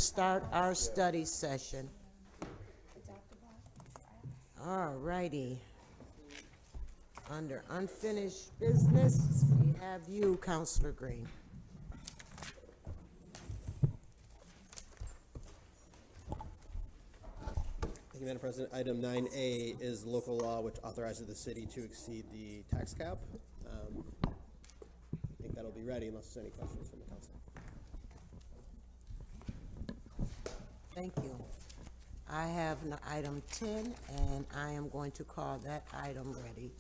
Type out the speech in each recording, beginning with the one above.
start our study session. All righty. Under unfinished business, we have you, Counselor Green. Thank you, Madam President. Item 9A is local law which authorizes the city to exceed the tax cap. I think that'll be ready unless there's any questions from the council. Thank you. I have item 10, and I am going to call that item ready.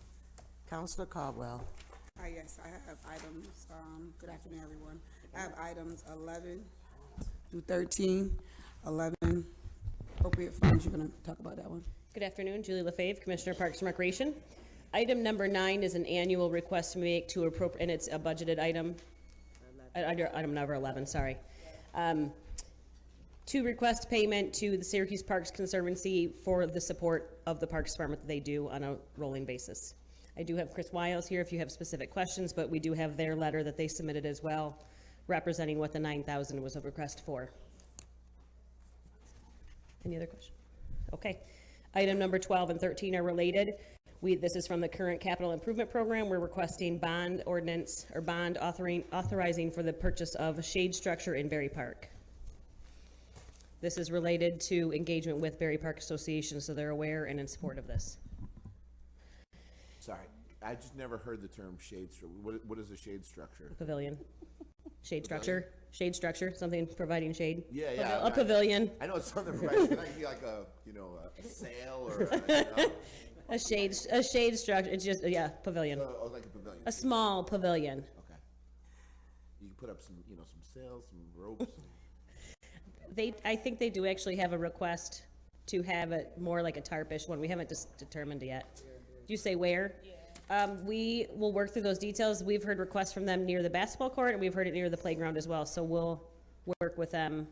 Counselor Caldwell. Yes, I have items, good afternoon, everyone. I have items 11 through 13, 11 appropriate funds. You're going to talk about that one. Good afternoon, Julie LaFave, Commissioner of Parks and Recreation. Item number 9 is an annual request to make to appropriate, and it's a budgeted item. Under item number 11, sorry. To request payment to the Syracuse Parks Conservancy for the support of the Parks Department that they do on a rolling basis. I do have Chris Wiles here if you have specific questions, but we do have their letter that they submitted as well, representing what the $9,000 was a request for. Any other questions? Okay. Item number 12 and 13 are related. This is from the current capital improvement program. We're requesting bond ordinance or bond authorizing for the purchase of a shade structure in Berry Park. This is related to engagement with Berry Park Association, so they're aware and in support of this. Sorry, I just never heard the term shade structure. What is a shade structure? Pavilion. Shade structure. Shade structure, something providing shade. Yeah. A pavilion. I know it's something providing, but that could be like a sail or A shade structure. It's just, pavilion. like a pavilion. A small pavilion. Okay. You can put up some sails, some ropes. I think they do actually have a request to have it more like a tarpish one. We haven't determined yet. Do you say where? Yeah. We will work through those details. We've heard requests from them near the basketball court, and we've heard it near the playground as well. So we'll work with them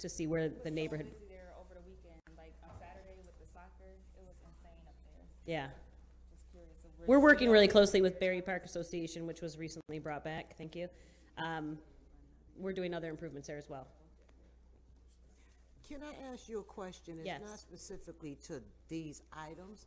to see where the neighborhood. So busy there over the weekend, like on Saturday with the soccer, it was insane up there. Yeah. Just curious. So We're working really closely with Berry Park Association, which was recently brought back. Thank you. We're doing other improvements there as well. Can I ask you a question? It's Yes. not specifically to these items,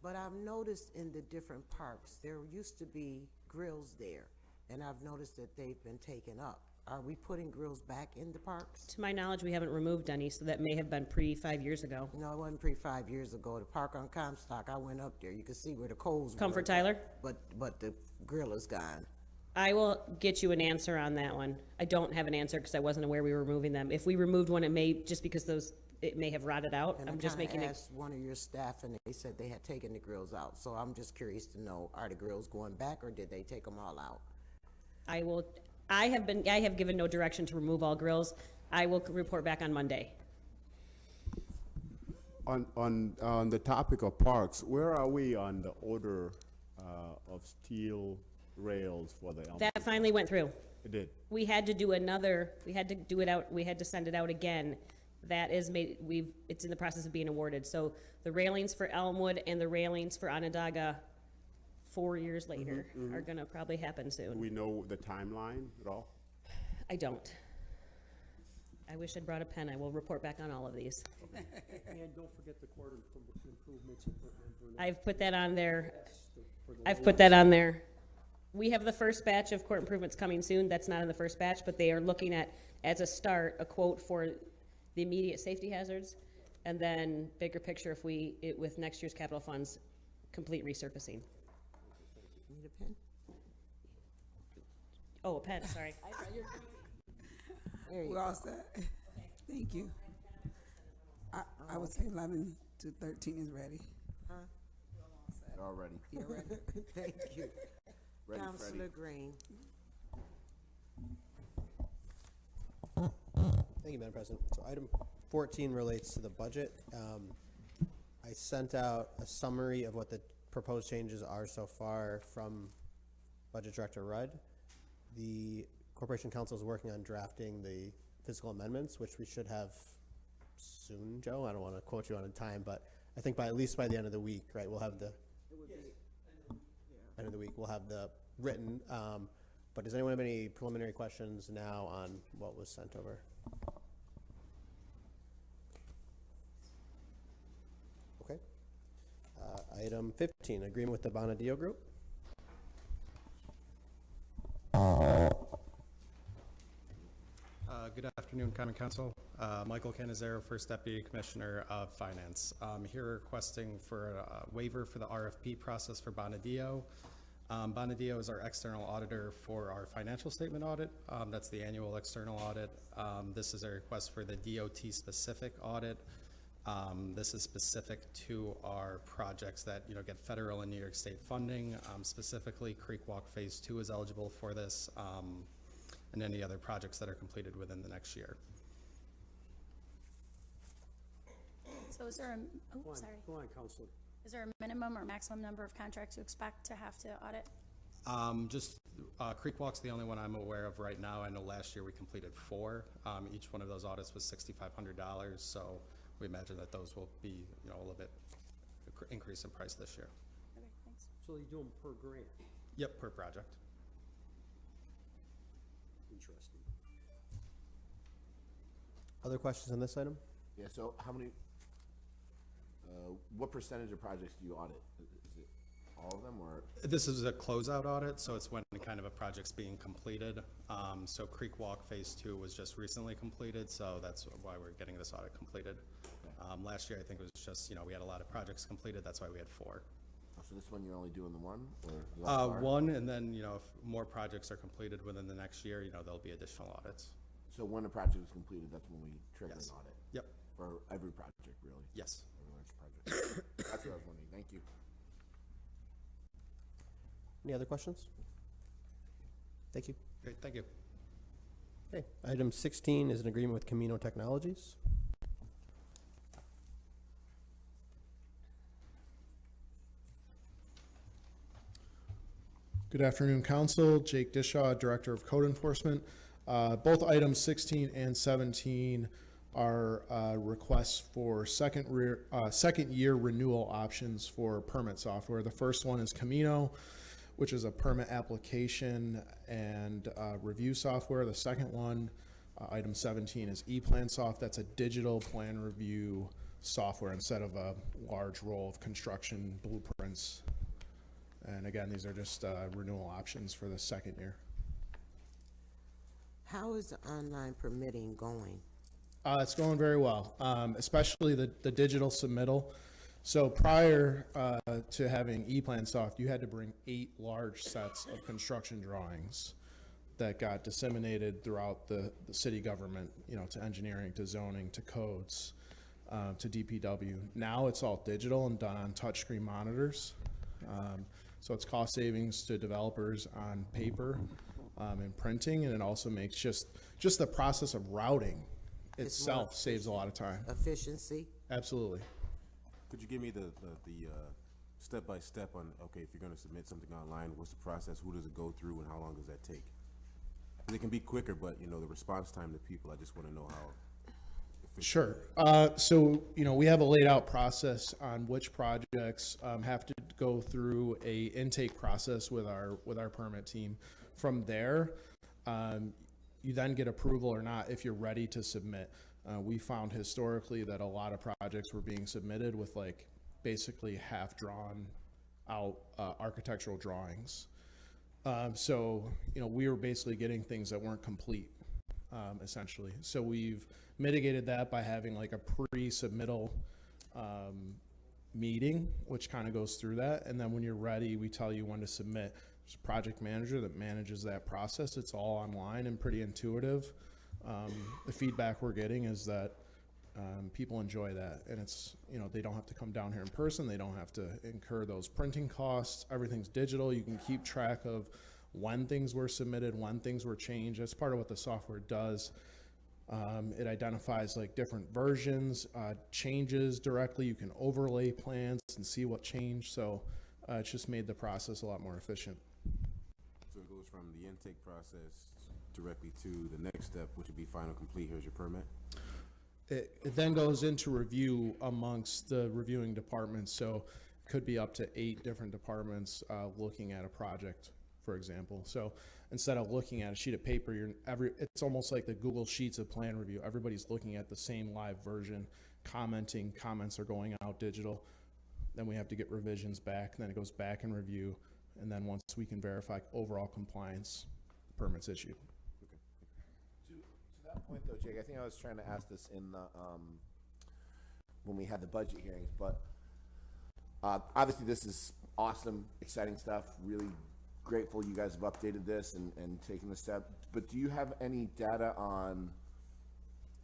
but I've noticed in the different parks, there used to be grills there, and I've noticed that they've been taken up. Are we putting grills back in the parks? To my knowledge, we haven't removed any, so that may have been pre-5 years ago. No, it wasn't pre-5 years ago. The park on Comstock, I went up there. You could see where the coals were. Comfort Tyler? But the grill is gone. I will get you an answer on that one. I don't have an answer because I wasn't aware we were removing them. If we removed one, it may, just because it may have rotted out. And I'm I just kinda making it. asked one of your staff, and they said they had taken the grills out. So I'm just curious to know, are the grills going back, or did they take them all out? I have given no direction to remove all grills. I will report back on Monday. On the topic of parks, where are we on the order of steel rails for the Elm? That finally went through. It did. We had to do we had to do it out, we had to send it out again. That is it's in the process of being awarded. So the railings for Elmwood and the railings for Onondaga 4 years later are gonna probably happen Do soon. we know the timeline at all? I don't. I wish I'd brought a pen. I will report back on all of these. And don't forget the court improvements equipment. I've put that on there. We have the first batch of court improvements coming soon. That's not in the first batch, but they are looking at, as a start, a quote for the immediate safety hazards, and then bigger picture with next year's capital funds, complete resurfacing. Need a pen? Oh, a pen, sorry. There you We're all set. Thank you. I would say 11 to 13 is ready. Already. You're ready. Thank you. Ready, Councilor Freddie. Green. Thank you, Madam President. So item 14 relates to the budget. I sent out a summary of what the proposed changes are so far from Budget Director Rudd. The Corporation Council is working on drafting the physical amendments, which we should have soon, Joe. I don't want to quote you on a time, but I think at least by the end of the week, right, we'll have the end of the week, we'll have the written. But does anyone have any preliminary questions now on what was sent over? Item 15, agreement with the Bonadio Group. Good afternoon, Common Council. Michael Canizero, First Deputy Commissioner of Finance. Here requesting for a waiver for the RFP process for Bonadio. Bonadio is our external auditor for our financial statement audit. That's the annual external audit. This is a request for the DOT-specific audit. This is specific to our projects that get federal and New York State funding. Specifically, Creek Walk Phase 2 is eligible for this. And any other projects that are completed within the next year. So is there a, sorry. Go on, Counselor. Is there a minimum or maximum number of contracts you expect to have to audit? Just Creek Walk's the only one I'm aware of right now. I know last year we completed 4. Each one of those audits was $6,500. So we imagine that those will be, a little bit increase in price this year. Okay, thanks. So you do them per grant? Yep, per project. Interesting. Other questions on this item? Yeah, so how many, what percentage of projects do you audit? Is it all of them, or? This is a closeout audit, so it's when kind of a project's being completed. So Creek Walk Phase 2 was just recently completed, so that's why we're getting this audit completed. Okay. Last year, I think it was just, we had a lot of projects completed, that's why we had 4. So this one you're only doing the one, or? One, and then, if more projects are completed within the next year, there'll be additional audits. So when a project is completed, that's when we trigger Yes. an audit? Yep. For every project, really? Yes. Every large project. That's what I was wondering. Thank you. Any other questions? Thank you. Great, thank you. Okay, item 16 is an agreement with Camino Technologies. Good afternoon, Council. Jake Dishaw, Director of Code Enforcement. Both items 16 and 17 are requests for second year renewal options for permit software. The first one is Camino, which is a permit application and review software. The second one, item 17, is ePlansoft. That's a digital plan review software instead of a large roll of construction blueprints. And again, these are just renewal options for the second year. How is the online permitting going? It's going very well, especially the digital submittal. So prior to having ePlansoft, you had to bring 8 large sets of construction drawings that got disseminated throughout the city government, to engineering, to zoning, to codes, to DPW. Now it's all digital and done on touchscreen monitors. So it's cost savings to developers on paper and printing, and it also makes just the process of routing itself saves a lot of time. Efficiency? Absolutely. Could you give me the step-by-step on, okay, if you're gonna submit something online, what's the process, who does it go through, and how long does that take? 'Cause it can be quicker, but, the response time to people, I just wanna know how. Sure. So, we have a laid out process on which projects have to go through a intake process with our permit team. From there, you then get approval or not if you're ready to submit. We found historically that a lot of projects were being submitted with basically half drawn out architectural drawings. So, we were basically getting things that weren't complete, essentially. So we've mitigated that by having a pre-submittal meeting, which kind of goes through that. And then when you're ready, we tell you when to submit. There's a project manager that manages that process. It's all online and pretty intuitive. The feedback we're getting is that people enjoy that, and it's, they don't have to come down here in person. They don't have to incur those printing costs. Everything's digital. You can keep track of when things were submitted, when things were changed. That's part of what the software does. It identifies different versions, changes directly. You can overlay plans and see what changed. So it's just made the process a lot more efficient. So it goes from the intake process directly to the next step, which would be final complete, here's your permit? It then goes into review amongst the reviewing departments. So it could be up to 8 different departments looking at a project, for example. So instead of looking at a sheet of paper, it's almost like the Google Sheets of plan review. Everybody's looking at the same live version, commenting. Comments are going out digital. then we have to get revisions back, then it goes back in review, and then once we can verify overall compliance, the permit's issued. To that point though, Jake, I think I was trying to ask this in the, when we had the budget hearings, but obviously this is awesome, exciting stuff, really grateful you guys have updated this and taken the step, but do you have any data on,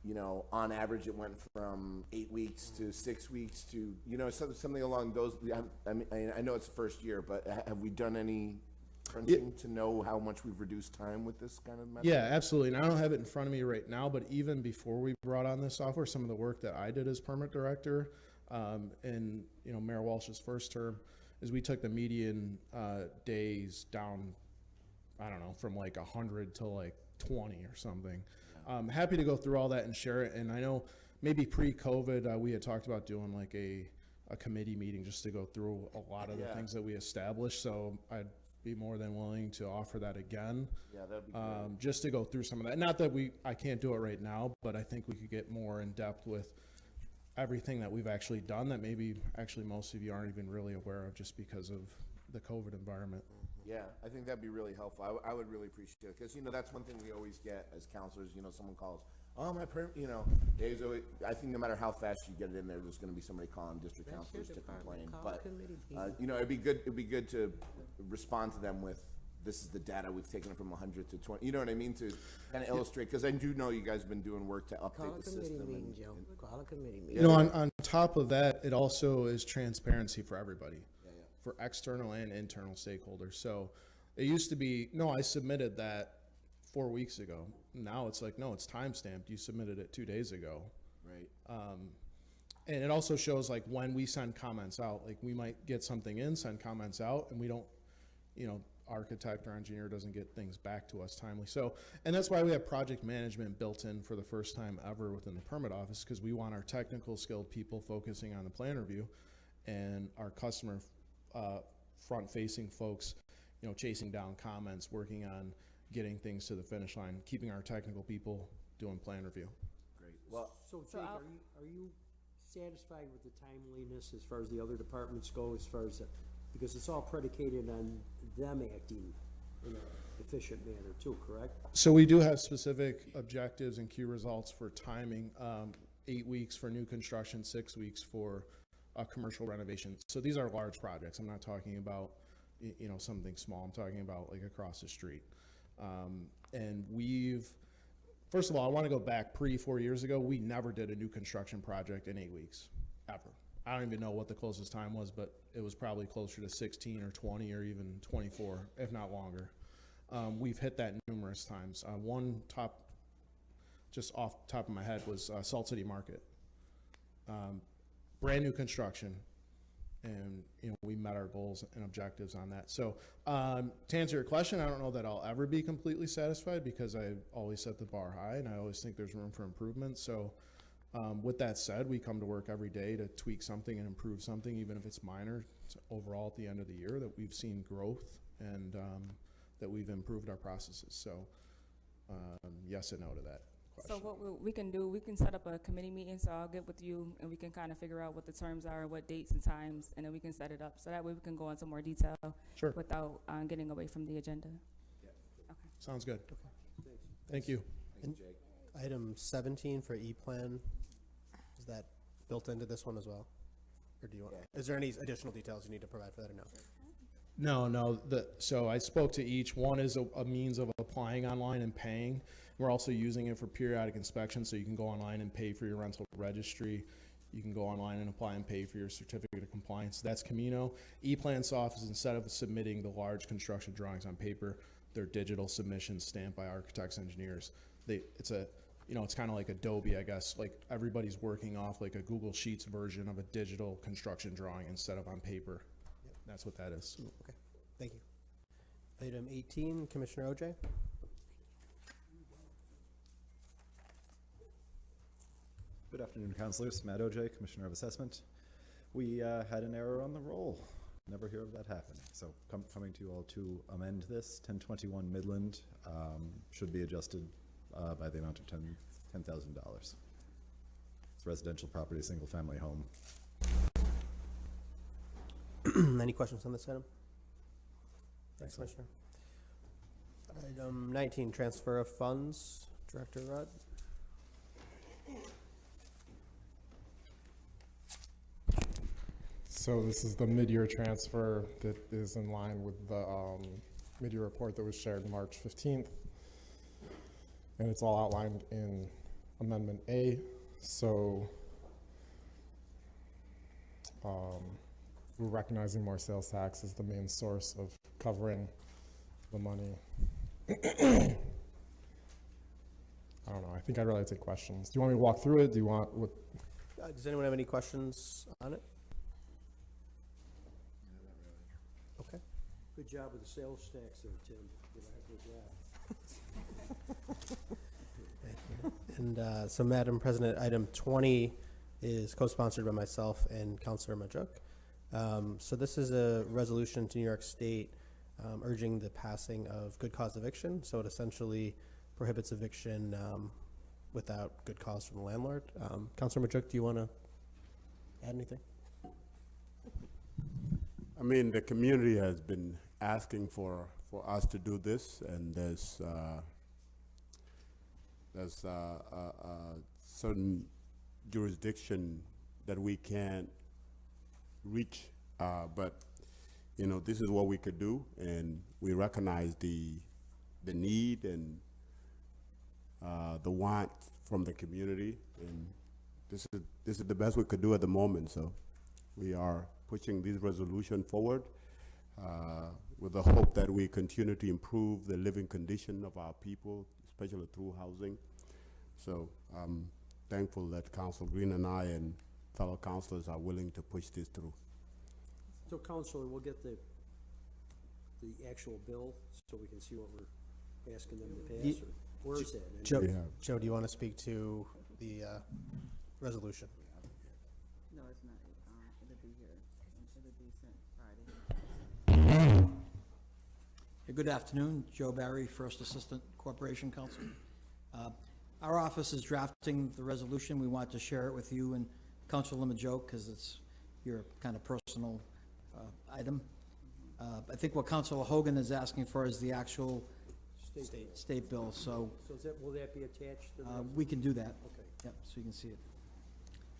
you know, on average it went from 8 weeks to 6 weeks to, you know, something along those, I mean, I know it's the first year, but have we done any crunching to know how much we've reduced time with this kind of method? Yeah, absolutely. And I don't have it in front of me right now, but even before we brought on this software, some of the work that I did as permit director, in, you know, Mayor Walsh's first term, is we took the median days down, I don't know, from like 100 to like 20 or something. Happy to go through all that and share it. And I know maybe pre-COVID, we had talked about doing like a committee meeting just to go through a lot of the things that we established. So I'd be more than willing to offer that again. Yeah, that'd be great. Just to go through some of that. Not that I can't do it right now, but I think we could get more in depth with everything that we've actually done that maybe actually most of you aren't even really aware of just because of the COVID environment. Yeah, I think that'd be really helpful. I would really appreciate it because, you know, that's one thing we always get as counselors. You know, someone calls, oh, my permit, you know, there's always, I think no matter how fast you get it in there, there's going to be somebody calling district counselors to complain. But, you know, it'd be good to respond to them with, this is the data, we've taken it from 100 to 20, you know what I mean, to kind of illustrate, because I do know you guys have been doing work to update the system. Call a committee meeting, Joe. Call a committee meeting. You know, on top of that, it also is transparency for everybody, for external and internal stakeholders. So it used to be, no, I submitted that 4 weeks ago. Now it's like, no, it's time-stamped. You submitted it 2 days ago. Right. And it also shows like when we send comments out, like we might get something in, send comments out, and we don't, you know, architect or engineer doesn't get things back to us timely. So, and that's why we have project management built in for the first time ever within the permit office, because we want our technical skilled people focusing on the plan review and our customer front-facing folks, you know, chasing down comments, working on getting things to the finish line, keeping our technical people doing plan review. Great. Well, So Jake, are you satisfied with the timeliness as far as the other departments go, as far as, because it's all predicated on them acting in an efficient manner too, correct? So we do have specific objectives and key results for timing, 8 weeks for new construction, 6 weeks for commercial renovation. So these are large projects. I'm not talking about, you know, something small. I'm talking about like across the street. And first of all, I want to go back 4 years ago, we never did a new construction project in 8 weeks, ever. I don't even know what the closest time was, but it was probably closer to 16 or 20 or even 24, if not longer. We've hit that numerous times. One just off the top of my head, was Salt City Market. Brand new construction, and you know, we met our goals and objectives on that. So to answer your question, I don't know that I'll ever be completely satisfied, because I always set the bar high and I always think there's room for improvement. So with that said, we come to work every day to tweak something and improve something, even if it's minor. So overall, at the end of the year, that we've seen growth and that we've improved our processes. So yes and no to that question. So what we can do, we can set up a committee meeting, so I'll get with you and we can kind of figure out what the terms are, what dates and times, and then we can set it up. So that way we can go into more detail Sure. without getting away from the agenda. Sounds good. Thank you. thanks, Jake. Item 17 for E-Plan, is that built into this one as well? Or do you want, is there any additional details you need to provide for that or no? No. So I spoke to each. One is a means of applying online and paying. We're also using it for periodic inspection, so you can go online and pay for your rental registry. You can go online and apply and pay for your certificate of compliance. That's Camino. E-Plan Soft is, instead of submitting the large construction drawings on paper, they're digital submissions stamped by architects, engineers. It's kind of like Adobe, I guess. Like everybody's working off like a Google Sheets version of a digital construction drawing instead of on paper. Yep. That's what that is. Okay, thank you. Item 18, Commissioner OJ. Good afternoon, councilors. Matt OJ, Commissioner of Assessment. We had an error on the roll. Never hear of that happening. So coming to you all to amend this, 1021 Midland should be adjusted by the amount of $10,000. It's residential property, single family home. Any questions on this item? Thanks, Commissioner. Item 19, transfer of funds. Director Rudd. So this is the mid-year transfer that is in line with the mid-year report that was shared March 15th. And it's all outlined in Amendment A. So we're recognizing more sales tax as the main source of covering the money. I don't know. I think I'd rather take questions. Do you want me to walk through it? Do you want what? Does anyone have any questions on it? Okay. Good job with the sales tax there, Tim. Good job. Thank you. And so, Madam President, item 20 is co-sponsored by myself and Councilor Majuk. So this is a resolution to New York State urging the passing of good cause eviction. So it essentially prohibits eviction without good cause from the landlord. Councilor Majuk, do you want to add anything? I mean, the community has been asking for us to do this, and there's certain jurisdiction that we can't reach, but you know, this is what we could do, and we recognize the need and the want from the community, and this is the best we could do at the moment. So we are pushing this resolution forward with the hope that we continue to improve the living condition of our people, especially through housing. So I'm thankful that Council Green and I and fellow councilors are willing to push this through. So, Counselor, we'll get the actual bill so we can see what we're asking them to pass, or where is that? Joe, Joe, do you want to speak to the resolution? No, it's not. It'll be here. It'll be sent Friday. Hey, good afternoon. Joe Barry, First Assistant Corporation Counsel. Our office is drafting the resolution. We want to share it with you and Councilor Majuk because it's your kind of personal item. I think what Councilor Hogan is asking for is the actual state bill. So is that, will that be attached to the we can do that. Okay. Yep, so you can see it.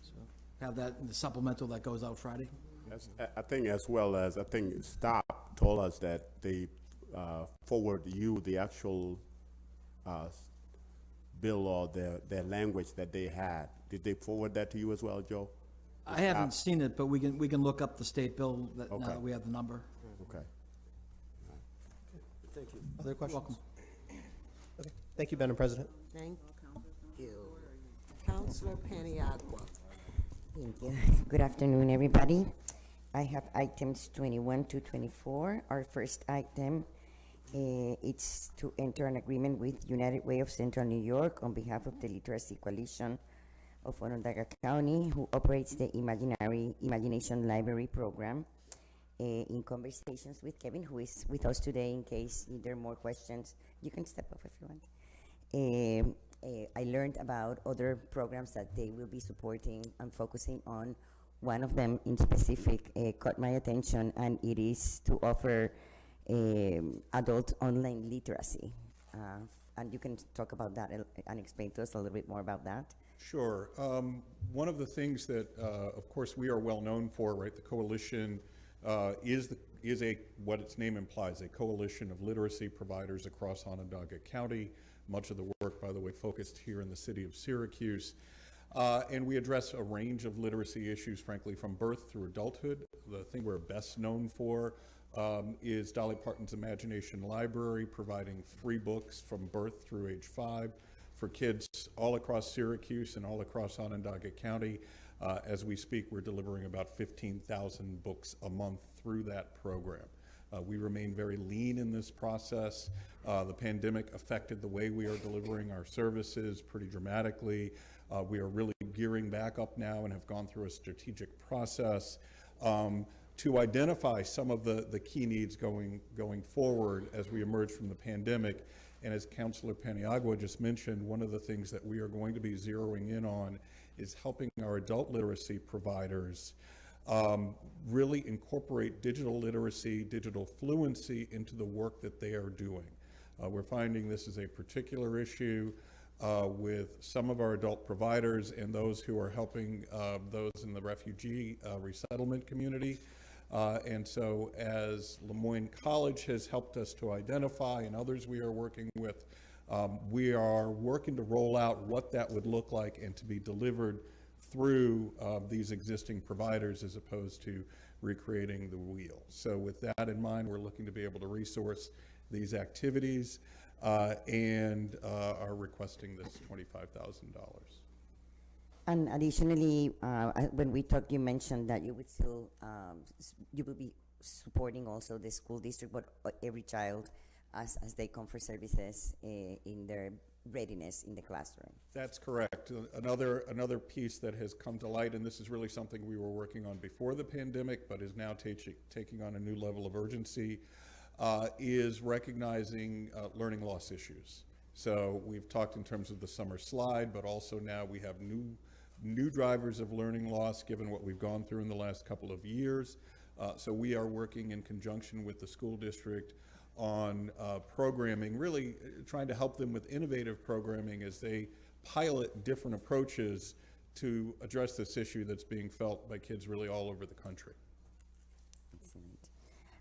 So have that in the supplemental that goes out Friday. Yes, I think, as well as I think STOP told us that they forward you the actual bill or their language that they had. Did they forward that to you as well, Joe? I haven't seen it, but we can look up the state bill that now Okay. that we have the number. Okay. Thank you. Other questions? Welcome. Okay. Thank you, Madam President. Thank you. Councilor Paniagua. Thank you. Good afternoon, everybody. I have items 21 to 24. Our first item, it's to enter an agreement with United Way of Central New York on behalf of the Literacy Coalition of Onondaga County, who operates the Imagination Library Program. In conversations with Kevin, who is with us today, in case there are more questions, you can step up if you want. I learned about other programs that they will be supporting and focusing on. One of them in specific caught my attention, and it is to offer adult online literacy. And you can talk about that and explain to us a little bit more about that. Sure. One of the things that, of course, we are well known for, right? The coalition is what its name implies, a coalition of literacy providers across Onondaga County. Much of the work, by the way, focused here in the city of Syracuse. And we address a range of literacy issues, frankly, from birth through adulthood. The thing we're best known for is Dolly Parton's Imagination Library, providing free books from birth through age 5 for kids all across Syracuse and all across Onondaga County. As we speak, we're delivering about 15,000 books a month through that program. We remain very lean in this process. The pandemic affected the way we are delivering our services pretty dramatically. We are really gearing back up now and have gone through a strategic process to identify some of the key needs going forward as we emerge from the pandemic. And as Councilor Paniagua just mentioned, one of the things that we are going to be zeroing in on is helping our adult literacy providers really incorporate digital literacy, digital fluency into the work that they are doing. We're finding this is a particular issue with some of our adult providers and those who are helping those in the refugee resettlement community. And so as Lemoyne College has helped us to identify, and others we are working with, we are working to roll out what that would look like and to be delivered through these existing providers as opposed to recreating the wheel. So with that in mind, we're looking to be able to resource these activities and are requesting this $25,000. And additionally, when we talked, you mentioned that you would still, you would be supporting also the school district, but every child as they come for services in their readiness in the classroom. That's correct. Another piece that has come to light, and this is really something we were working on before the pandemic, but is now taking on a new level of urgency, is recognizing learning loss issues. So we've talked in terms of the summer slide, but also now we have new drivers of learning loss given what we've gone through in the last couple of years. So we are working in conjunction with the school district on programming, really trying to help them with innovative programming as they pilot different approaches to address this issue that's being felt by kids really all over the country. Excellent.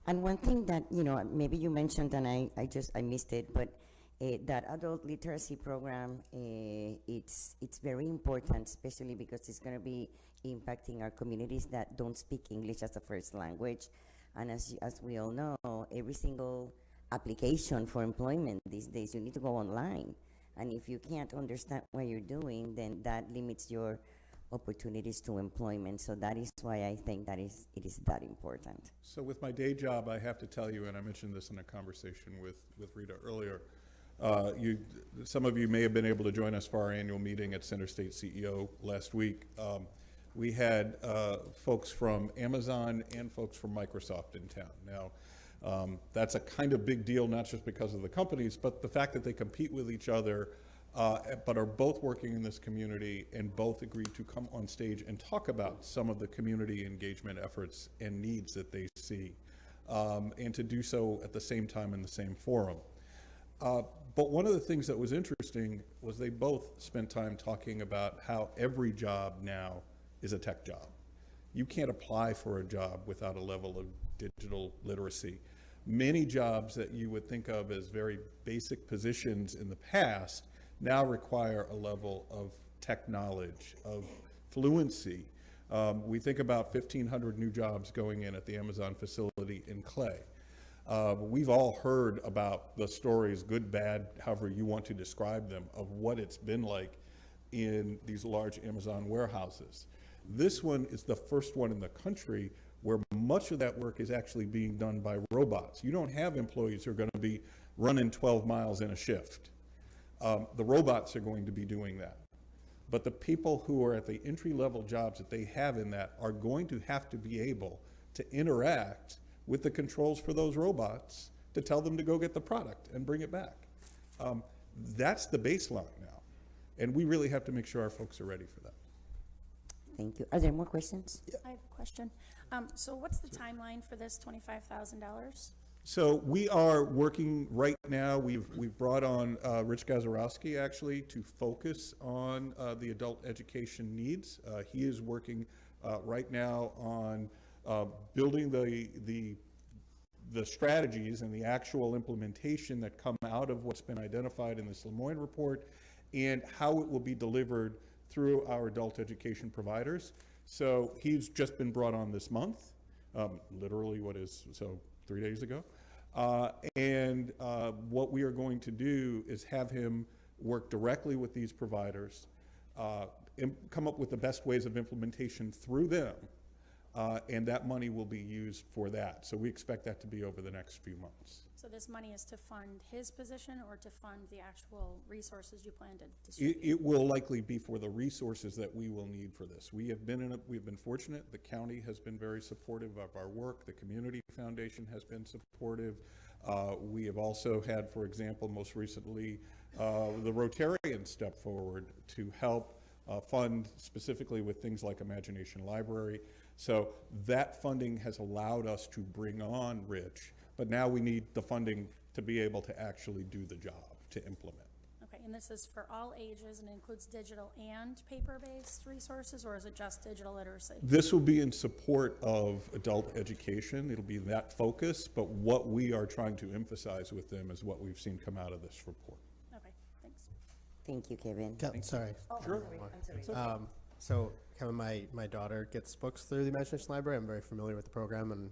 And one thing that, you know, maybe you mentioned and I missed it, but that adult literacy program, it's very important, especially because it's going to be impacting our communities that don't speak English as a first language. And as we all know, every single application for employment these days, you need to go online. And if you can't understand what you're doing, then that limits your opportunities to employment. So that is why I think that it is that important. So with my day job, I have to tell you, and I mentioned this in a conversation with Rita earlier, some of you may have been able to join us for our annual meeting at Center State CEO last week. We had folks from Amazon and folks from Microsoft in town. Now, that's a kind of big deal, not just because of the companies, but the fact that they compete with each other, but are both working in this community and both agreed to come on stage and talk about some of the community engagement efforts and needs that they see, and to do so at the same time in the same forum. But one of the things that was interesting was they both spent time talking about how every job now is a tech job. You can't apply for a job without a level of digital literacy. Many jobs that you would think of as very basic positions in the past now require a level of tech knowledge, of fluency. We think about 1,500 new jobs going in at the Amazon facility in Clay. We've all heard about the stories, good, bad, however you want to describe them, of what it's been like in these large Amazon warehouses. This one is the first one in the country where much of that work is actually being done by robots. You don't have employees who are going to be running 12 miles in a shift. The robots are going to be doing that. But the people who are at the entry-level jobs that they have in that are going to have to be able to interact with the controls for those robots to tell them to go get the product and bring it back. That's the baseline now. And we really have to make sure our folks are ready for that. Thank you. Are there more questions? I have a question. So what's the timeline for this $25,000? So we are working right now. We've brought on Rich Gazarowski actually to focus on the adult education needs. He is working right now on building the strategies and the actual implementation that come out of what's been identified in this Lemoyne report and how it will be delivered through our adult education providers. So he's just been brought on this month, literally 3 days ago. And what we are going to do is have him work directly with these providers, come up with the best ways of implementation through them, and that money will be used for that. So we expect that to be over the next few months. So this money is to fund his position or to fund the actual resources you plan to distribute? It will likely be for the resources that we will need for this. We've been fortunate. The county has been very supportive of our work. The Community Foundation has been supportive. We have also had, for example, most recently, the Rotarians step forward to help fund specifically with things like Imagination Library. So that funding has allowed us to bring on Rich, but now we need the funding to be able to actually do the job, to implement. Okay, and this is for all ages and includes digital and paper-based resources, or is it just digital literacy? This will be in support of adult education. It'll be that focus, but what we are trying to emphasize with them is what we've seen come out of this report. Okay, thanks. Thank you, Kevin. Sorry. Sure. I'm sorry. So Kevin, my daughter gets books through the Imagination Library. I'm very familiar with the program, and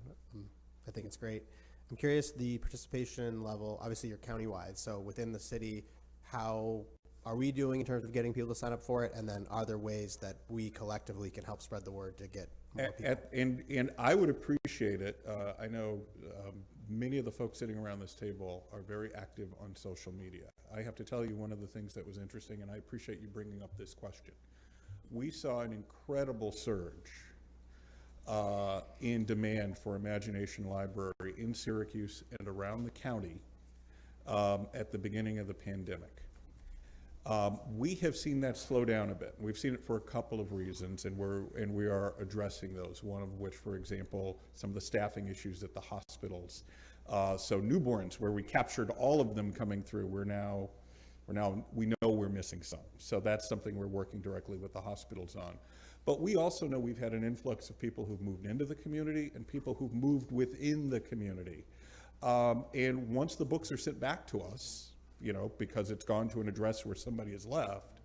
I think it's great. I'm curious, the participation level, obviously you're countywide, so within the city, how are we doing in terms of getting people to sign up for it? And then are there ways that we collectively can help spread the word to get more people? And I would appreciate it. I know many of the folks sitting around this table are very active on social media. I have to tell you, one of the things that was interesting, and I appreciate you bringing up this question. We saw an incredible surge in demand for Imagination Library in Syracuse and around the county at the beginning of the pandemic. We have seen that slow down a bit. We've seen it for a couple of reasons, and we are addressing those. One of which, for example, some of the staffing issues at the hospitals. So newborns, where we captured all of them coming through, we know we're missing some. So that's something we're working directly with the hospitals on. But we also know we've had an influx of people who've moved into the community and people who've moved within the community. And once the books are sent back to us, because it's gone to an address where somebody has left,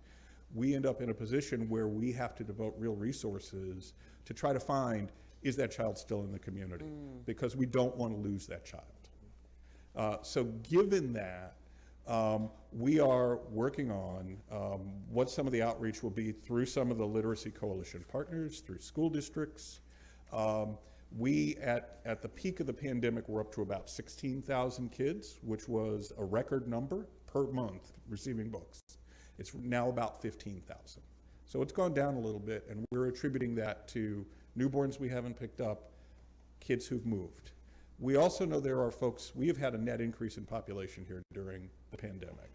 we end up in a position where we have to devote real resources to try to find, is that child still in the community? Because we don't want to lose that child. So given that, we are working on what some of the outreach will be through some of the Literacy Coalition partners, through school districts. We, at the peak of the pandemic, were up to about 16,000 kids, which was a record number per month receiving books. It's now about 15,000. So it's gone down a little bit, and we're attributing that to newborns we haven't picked up, kids who've moved. We also know there are folks, we have had a net increase in population here during the pandemic.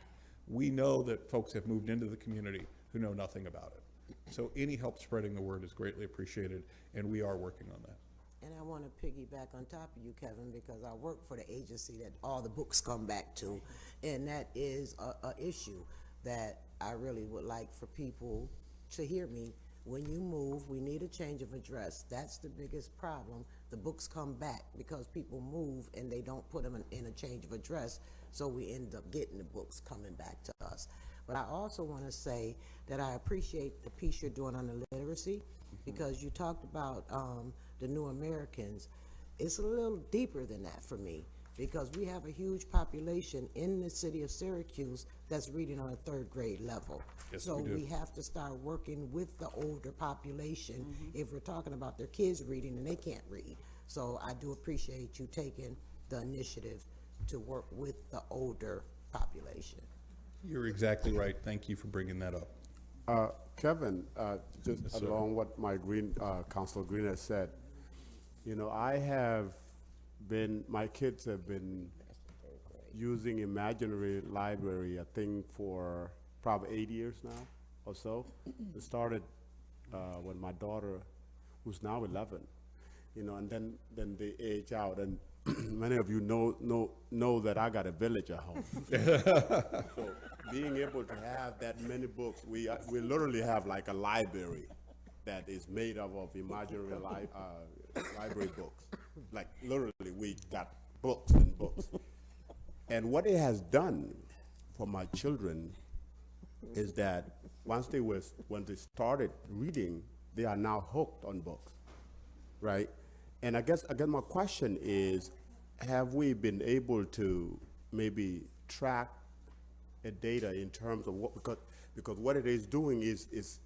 We know that folks have moved into the community who know nothing about it. So any help spreading the word is greatly appreciated, and we are working on that. And I want to piggyback on top of you, Kevin, because I work for the agency that all the books come back to, and that is a issue that I really would like for people to hear me. When you move, we need a change of address. That's the biggest problem. The books come back because people move and they don't put them in a change of address, so we end up getting the books coming back to us. But I also want to say that I appreciate the piece you're doing on the literacy, because you talked about the new Americans. It's a little deeper than that for me, because we have a huge population in the city of Syracuse that's reading on a 3rd grade level. Yes, so we do. we have to start working with the older population if we're talking about their kids reading and they can't read. So I do appreciate you taking the initiative to work with the older population. You're exactly right. Thank you for bringing that up. Kevin, just Yes, sir. along what my Councilor Green has said, my kids have been using Imaginary Library, I think, for probably 8 years now or so. It started when my daughter, who's now 11, and then they age out, and many of you know that I got a village at home. So being able to have that many books, we literally have like a library that is made up of imaginary library books. Like literally, we got books and books. And what it has done for my children is that when they started reading, they are now hooked on books, right? And I guess again, my question is, have we been able to maybe track a data in terms of what, because what it is doing is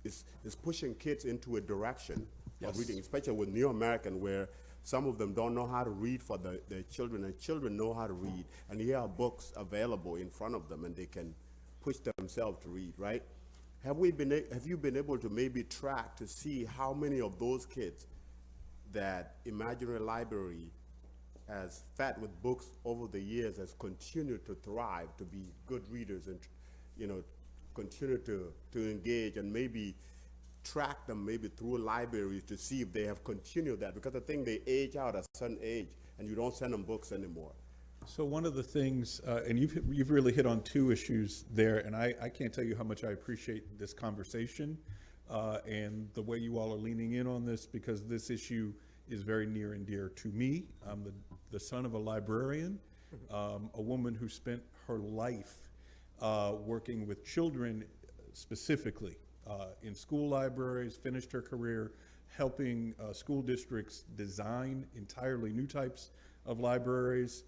pushing kids into a direction of reading, especially with New American, where some of them don't know how to read for their children, and children know how to read, and here are books available in front of them, and they can push themselves to read, right? Have you been able to maybe track to see how many of those kids that Imaginary Library has fed with books over the years has continued to thrive, to be good readers, and continue to engage, and maybe track them maybe through libraries to see if they have continued that, because I think they age out at a certain age and you don't send them books anymore. So one of the things, and you've really hit on two issues there, and I can't tell you how much I appreciate this conversation and the way you all are leaning in on this, because this issue is very near and dear to me. I'm the son of a librarian, a woman who spent her life working with children specifically in school libraries, finished her career helping school districts design entirely new types of libraries.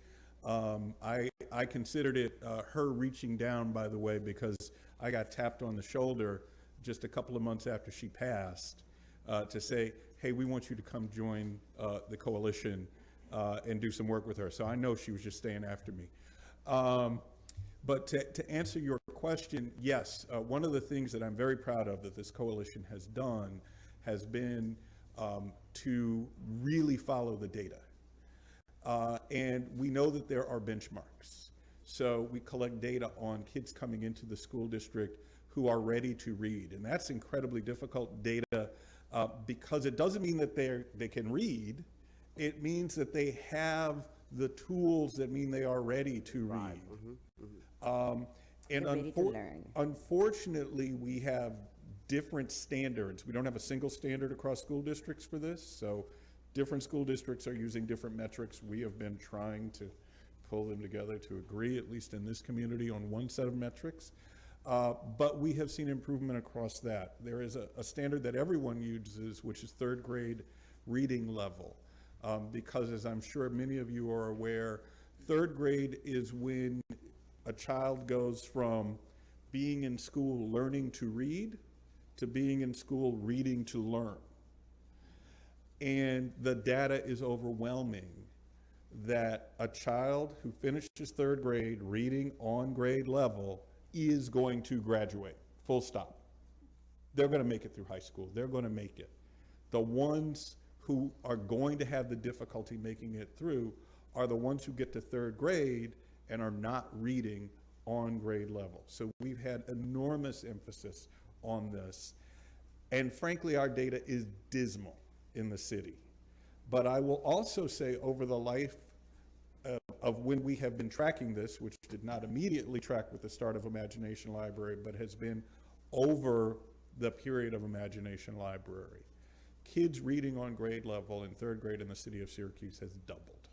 I considered it her reaching down, by the way, because I got tapped on the shoulder just a couple of months after she passed to say, hey, we want you to come join the coalition and do some work with her. So I know she was just staying after me. But to answer your question, yes, one of the things that I'm very proud of that this coalition has done has been to really follow the data. And we know that there are benchmarks. So we collect data on kids coming into the school district who are ready to read. And that's incredibly difficult data because it doesn't mean that they can read. It means that they have the tools that mean they are ready to read. And ready to learn. Unfortunately, we have different standards. We don't have a single standard across school districts for this. So different school districts are using different metrics. We have been trying to pull them together to agree, at least in this community, on one set of metrics. But we have seen improvement across that. There is a standard that everyone uses, which is third grade reading level. Because as I'm sure many of you are aware, third grade is when a child goes from being in school learning to read to being in school reading to learn. And the data is overwhelming that a child who finishes third grade reading on grade level is going to graduate, full stop. They're going to make it through high school. They're going to make it. The ones who are going to have the difficulty making it through are the ones who get to third grade and are not reading on grade level. So we've had enormous emphasis on this. And frankly, our data is dismal in the city. But I will also say over the life of when we have been tracking this, which did not immediately track with the start of Imagination Library, but has been over the period of Imagination Library, kids reading on grade level in third grade in the city of Syracuse has doubled.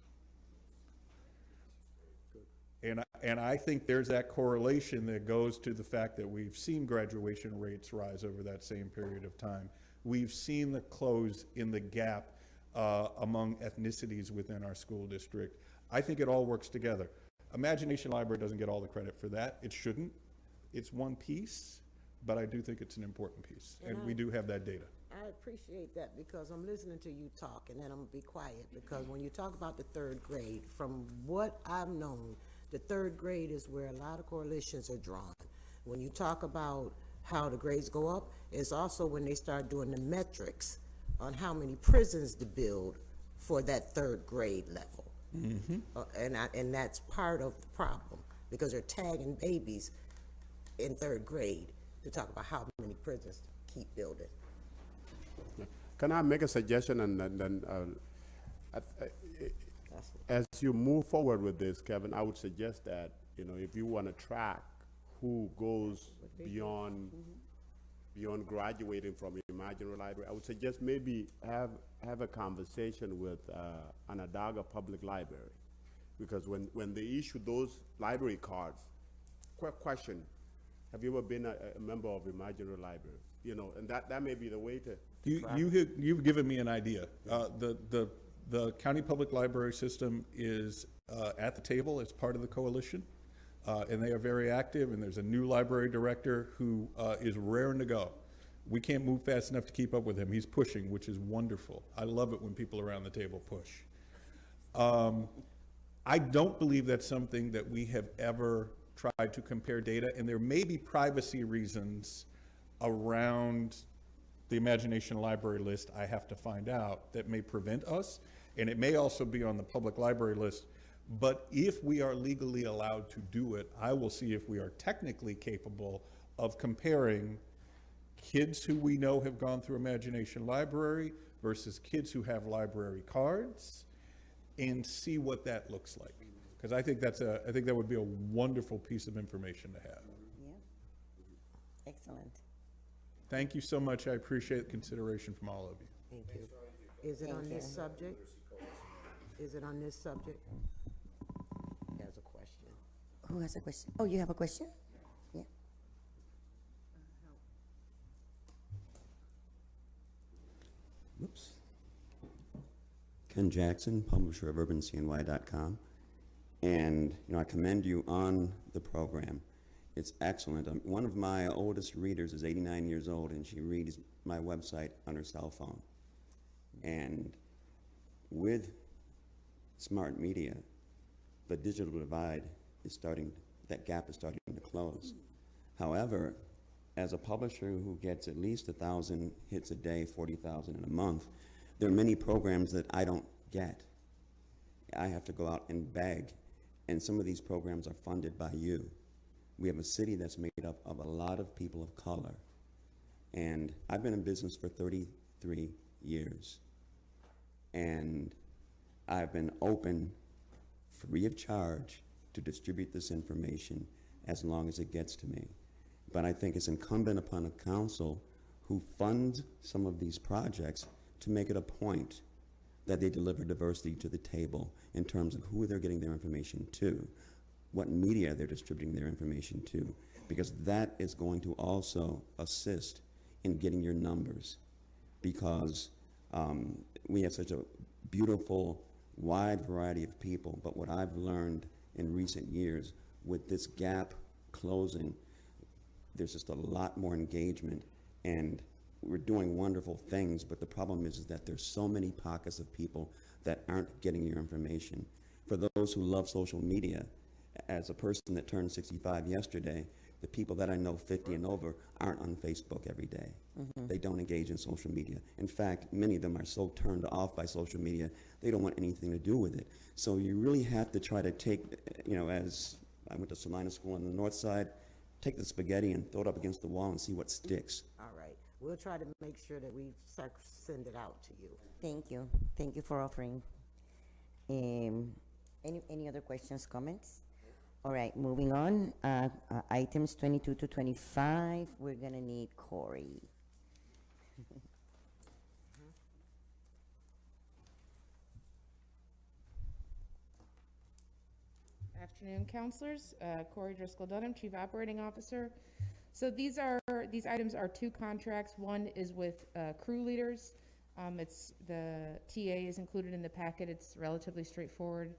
And I think there's that correlation that goes to the fact that we've seen graduation rates rise over that same period of time. We've seen the close in the gap among ethnicities within our school district. I think it all works together. Imagination Library doesn't get all the credit for that. It shouldn't. It's one piece, but I do think it's an important piece, and we do have that data. I appreciate that because I'm listening to you talk, and then I'm gonna be quiet, because when you talk about the third grade, from what I've known, the third grade is where a lot of coalitions are drawn. When you talk about how the grades go up, it's also when they start doing the metrics on how many prisons to build for that third grade level. And that's part of the problem, because they're tagging babies in third grade to talk about how many prisons to keep building. Can I make a suggestion, and then as you move forward with this, Kevin, I would suggest that, you know, if you want to track who goes beyond graduating from Imaginary Library, I would suggest maybe have a conversation with Onondaga Public Library, because when they issue those library cards, quick question: have you ever been a member of Imaginary Library? You know, and that may be the way to. You've given me an idea. The county public library system is at the table as part of the coalition, and they are very active, and there's a new library director who is raring to go. We can't move fast enough to keep up with him. He's pushing, which is wonderful. I love it when people around the table push. I don't believe that's something that we have ever tried to compare data, and there may be privacy reasons around the Imagination Library list I have to find out that may prevent us, and it may also be on the public library list. But if we are legally allowed to do it, I will see if we are technically capable of comparing kids who we know have gone through Imagination Library versus kids who have library cards, and see what that looks like. Because I think I think that would be a wonderful piece of information to have. Yeah. Excellent. Thank you so much. I appreciate the consideration from all of you. Thank you. Is it on this subject? Is it on this subject? He has a question. Who has a question? Oh, you have a question? Yeah. Whoops. Ken Jackson, publisher of UrbanCNY.com. And, I commend you on the program. It's excellent. One of my oldest readers is 89 years old, and she reads my website on her cell phone. And with smart media, the digital divide is that gap is starting to close. However, as a publisher who gets at least 1,000 hits a day, 40,000 in a month, there are many programs that I don't get. I have to go out and beg, and some of these programs are funded by you. We have a city that's made up of a lot of people of color, and I've been in business for 33 years, and I've been open, free of charge, to distribute this information as long as it gets to me. But I think it's incumbent upon a council who funds some of these projects to make it a point that they deliver diversity to the table in terms of who they're getting their information to, what media they're distributing their information to, because that is going to also assist in getting your numbers, because we have such a beautiful, wide variety of people. But what I've learned in recent years with this gap closing, there's just a lot more engagement, and we're doing wonderful things, but the problem is that there's so many pockets of people that aren't getting your information. For those who love social media, as a person that turned 65 yesterday, the people that I know 50 and over aren't on Facebook every day. They don't engage in social media. In fact, many of them are so turned off by social media, they don't want anything to do with it. So you really have to try to take, as I went to Salina School on the north side, take the spaghetti and throw it up against the wall and see what sticks. All right. We'll try to make sure that we send it out to you. Thank you. Thank you for offering. Any other questions, comments? All right, moving on. Items 22 to 25, we're going to need Corey. Afternoon, councilors. Corey Driscoll-Dunham, Chief Operating Officer. So these items are two contracts. One is with crew leaders. It's the TA is included in the packet. It's relatively straightforward.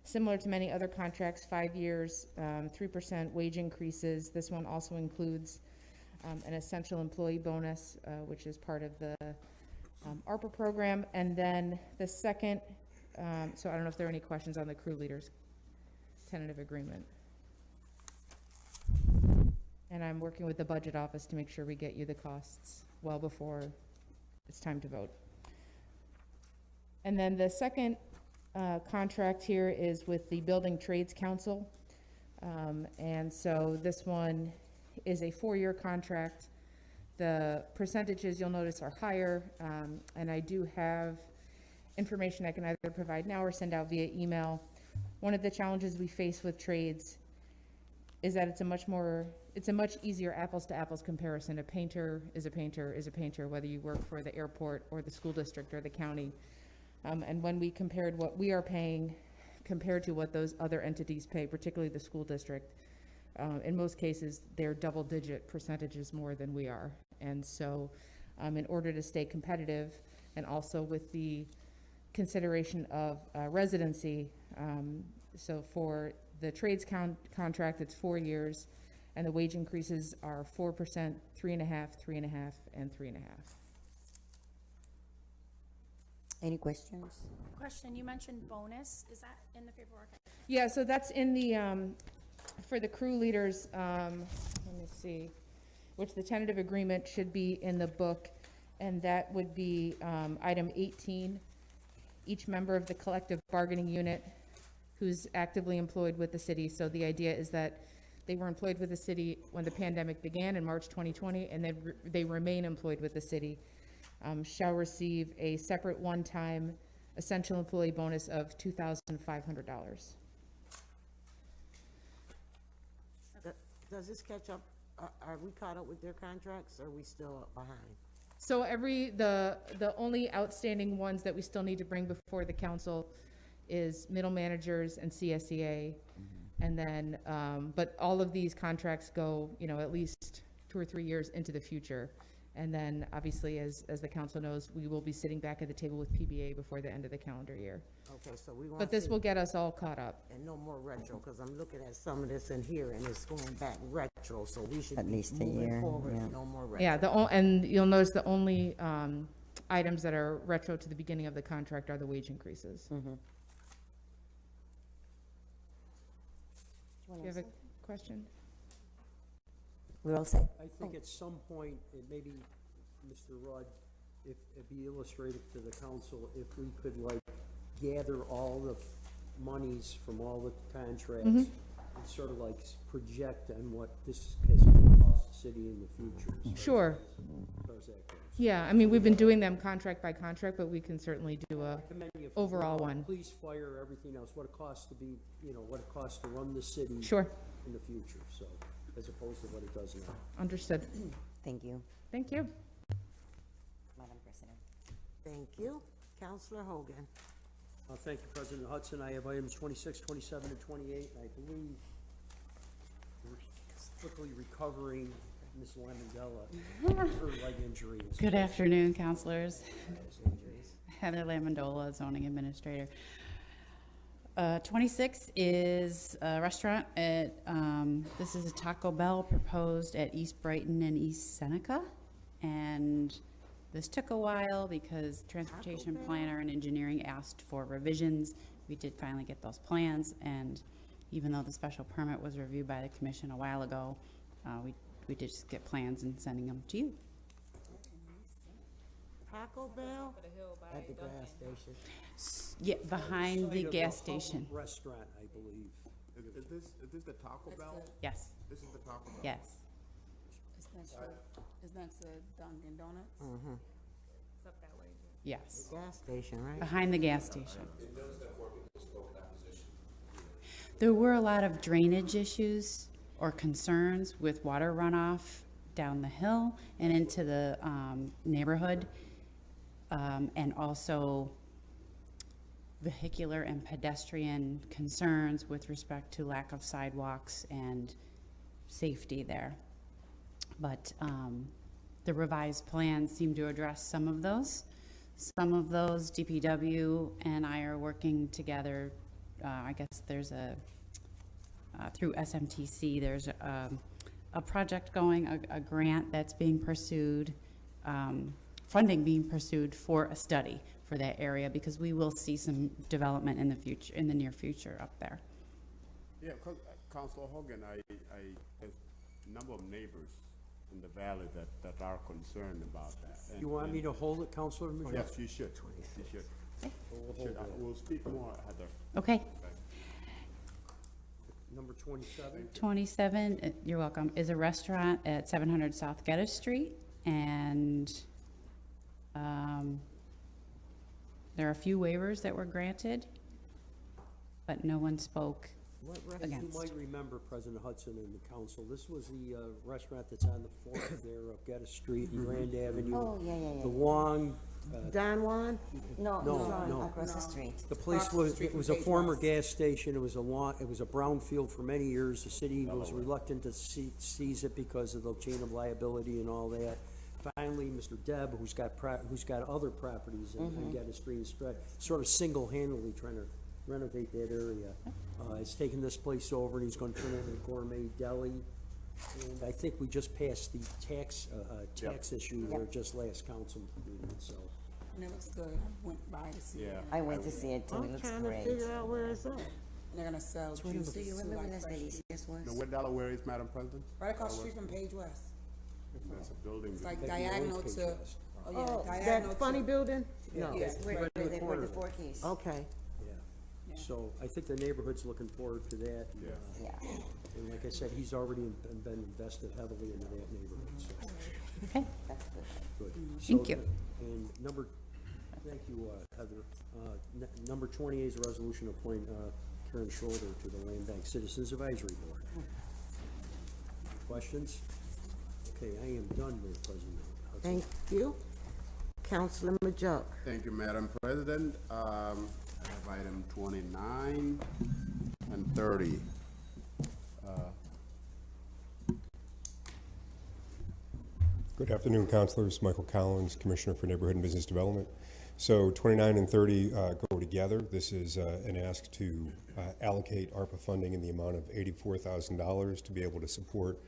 Similar to many other contracts, 5 years, 3% wage increases. This one also includes an essential employee bonus, which is part of the ARPA program. And then the second, so I don't know if there are any questions on the crew leaders tentative agreement. And I'm working with the budget office to make sure we get you the costs well before it's time to vote. And then the second contract here is with the Building Trades Council. And so this one is a 4-year contract. The percentages you'll notice are higher, and I do have information I can either provide now or send out via email. One of the challenges we face with trades is that it's a much easier apples to apples comparison. A painter is a painter is a painter, whether you work for the airport or the school district or the county. And when we compared what we are paying compared to what those other entities pay, particularly the school district, in most cases, they're double-digit percentages more than we are. And so in order to stay competitive, and also with the consideration of residency, so for the trades contract, it's 4 years, and the wage increases are 4%, 3.5%, 3.5%, and 3.5%. Any questions? Question, you mentioned bonus. Is that in the paperwork? Yeah, so that's in the, for the crew leaders, let me see, which the tentative agreement should be in the book, and that would be item 18. Each member of the collective bargaining unit who's actively employed with the city. So the idea is that they were employed with the city when the pandemic began in March 2020, and they remain employed with the city, shall receive a separate one-time essential employee bonus of $2,500. Does this catch up, are we caught up with their contracts, or are we still behind? So the only outstanding ones that we still need to bring before the council is middle managers and CSEA. And then, but all of these contracts go, at least 2 or 3 years into the future. And then, obviously, as the council knows, we will be sitting back at the table with PBA before the end of the calendar year. Okay, so we want. But this will get us all caught up. And no more retro, because I'm looking at some of this in here, and it's going back retro, so we should At be least a moving year, forward, yeah. no more retro. Yeah, and you'll notice the only items that are retro to the beginning of the contract are the wage increases. Mm-hmm. Do you have a question? We're all set? I think at some point, it maybe, Mr. Rudd, if it'd be illustrative to the council, if we could gather all the monies from all the contracts and sort of project on what this has cost the city in the future. Sure. As far as that goes. Yeah, I mean, we've been doing them contract by contract, but we can certainly do a Commend you for overall one. Police, fire, everything else, what it costs to be, what it costs to run the city. Sure. In the future, so, as opposed to what it does now. Understood. Thank you. Thank you. Madam President. Thank you. Counselor Hogan. Thank you, President Hudson. I have items 26, 27, and 28. I believe we're quickly recovering Ms. Lamandella, her leg injury. Good afternoon, counselors. Heather Lamandola, zoning administrator. 26 is a restaurant at, this is a Taco Bell proposed at East Brighton and East Seneca. And this took a while because transportation planner and engineering asked for revisions. We did finally get those plans, and even though the special permit was reviewed by the commission a while ago, we did just get plans and sending them to you. Taco Bell at the gas station. Yeah, behind the Site of gas Hub station. Restaurant, I believe. Is this the Taco Bell? Yes, This is the Taco Bell? yes. It's next to Dunkin' Donuts. It's up that way. Yes, Gas station, right? behind the gas station. There were a lot of drainage issues or concerns with water runoff down the hill and into the neighborhood, and also vehicular and pedestrian concerns with respect to lack of sidewalks and safety there. But the revised plans seem to address some of those. Some of those, DPW and I are working together. I guess there's through SMTC, there's a project going, a grant that's being pursued, funding being pursued for a study for that area, because we will see some development in the future, in the near future up there. Yeah, Councilor Hogan, there's a number of neighbors in the valley that are concerned about that. You want me to hold it, Counselor Major? Yes, you should. You should. We'll speak more, Heather. Okay. Number 27? 27, you're welcome, is a restaurant at 700 South Geddes Street, and there are a few waivers that were granted, but no one spoke against. You might remember, President Hudson and the council, this was the restaurant that's on the fourth there of Geddes Street and Grand Avenue. Oh, yeah. The Wong. Don Juan? No, across the street. The place was, it was a former gas station. It was a brownfield for many years. The city was reluctant to seize it because of the chain of liability and all that. Finally, Mr. Deb, who's got other properties in Geddes Street, sort of single-handedly trying to renovate that area. He's taken this place over and he's going to turn it into a gourmet deli. And I think we just passed the tax issue there just last council meeting, so. And it looks good. I went by to see it. I went to see it too. It looks I'm great. trying to figure out where it's at. And they're gonna sell Do juices you too, remember like Las fresh juice. Delicias was? Now, where Delaware is, Madam President? Right across the street from Page West. That's a building. It's like That'd be diagonal Rose to, Page West. diagonal That funny to. building? No. Yeah. Where Right in the the corner. four keys. Okay. Yeah. So I think the neighborhood's looking forward to that. Yeah. And like I said, he's already been invested heavily into that neighborhood, so. Okay. That's good. Good. Thank So, you. And thank you, Heather. Number 28 is a resolution to appoint Karen Schroeder to the Land Bank Citizens Advisory Board. Questions? Okay, I am done, Madam President. Thank you. Councilor Majuk. Thank you, Madam President. I have item 29 and 30. Good afternoon, councilors. Michael Collins, Commissioner for Neighborhood and Business Development. So 29 and 30 go together. This is an ask to allocate ARPA funding in the amount of $84,000 to be able to support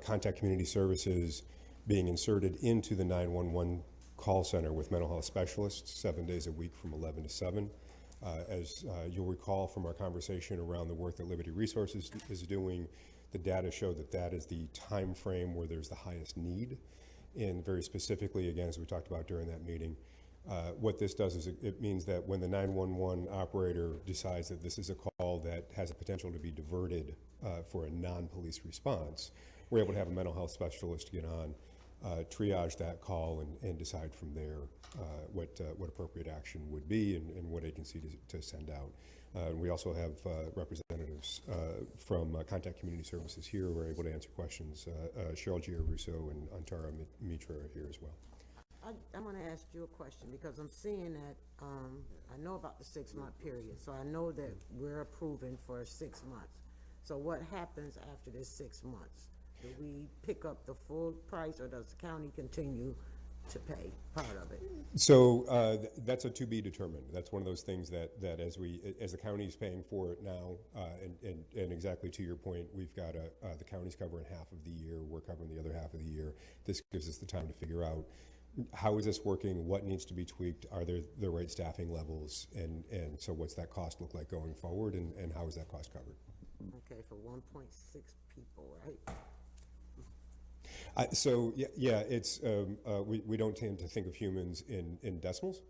contact community services being inserted into the 911 call center with mental health specialists 7 days a week from 11 to 7. As you'll recall from our conversation around the work that Liberty Resources is doing, the data show that that is the time frame where there's the highest need. And very specifically, again, as we talked about during that meeting, what this does is it means that when the 911 operator decides that this is a call that has a potential to be diverted for a non-police response, we're able to have a mental health specialist get on, triage that call and decide from there what appropriate action would be and what agency to send out. We also have representatives from Contact Community Services here who are able to answer questions. Cheryl Giarusso and Antara Mitra are here as well. I want to ask you a question because I'm seeing that, I know about the 6-month period, so I know that we're approving for 6 months. So what happens after this 6 months? Do we pick up the full price or does the county continue to pay part of it? So that's a to be determined. That's one of those things that as the county's paying for it now, and exactly to your point, we've got the county's covering half of the year, we're covering the other half of the year. This gives us the time to figure out how is this working, what needs to be tweaked, are there the right staffing levels, and so what's that cost look like going forward, and how is that cost covered? Okay, for 1.6 people, right? So yeah, it's we don't tend to think of humans in decimals,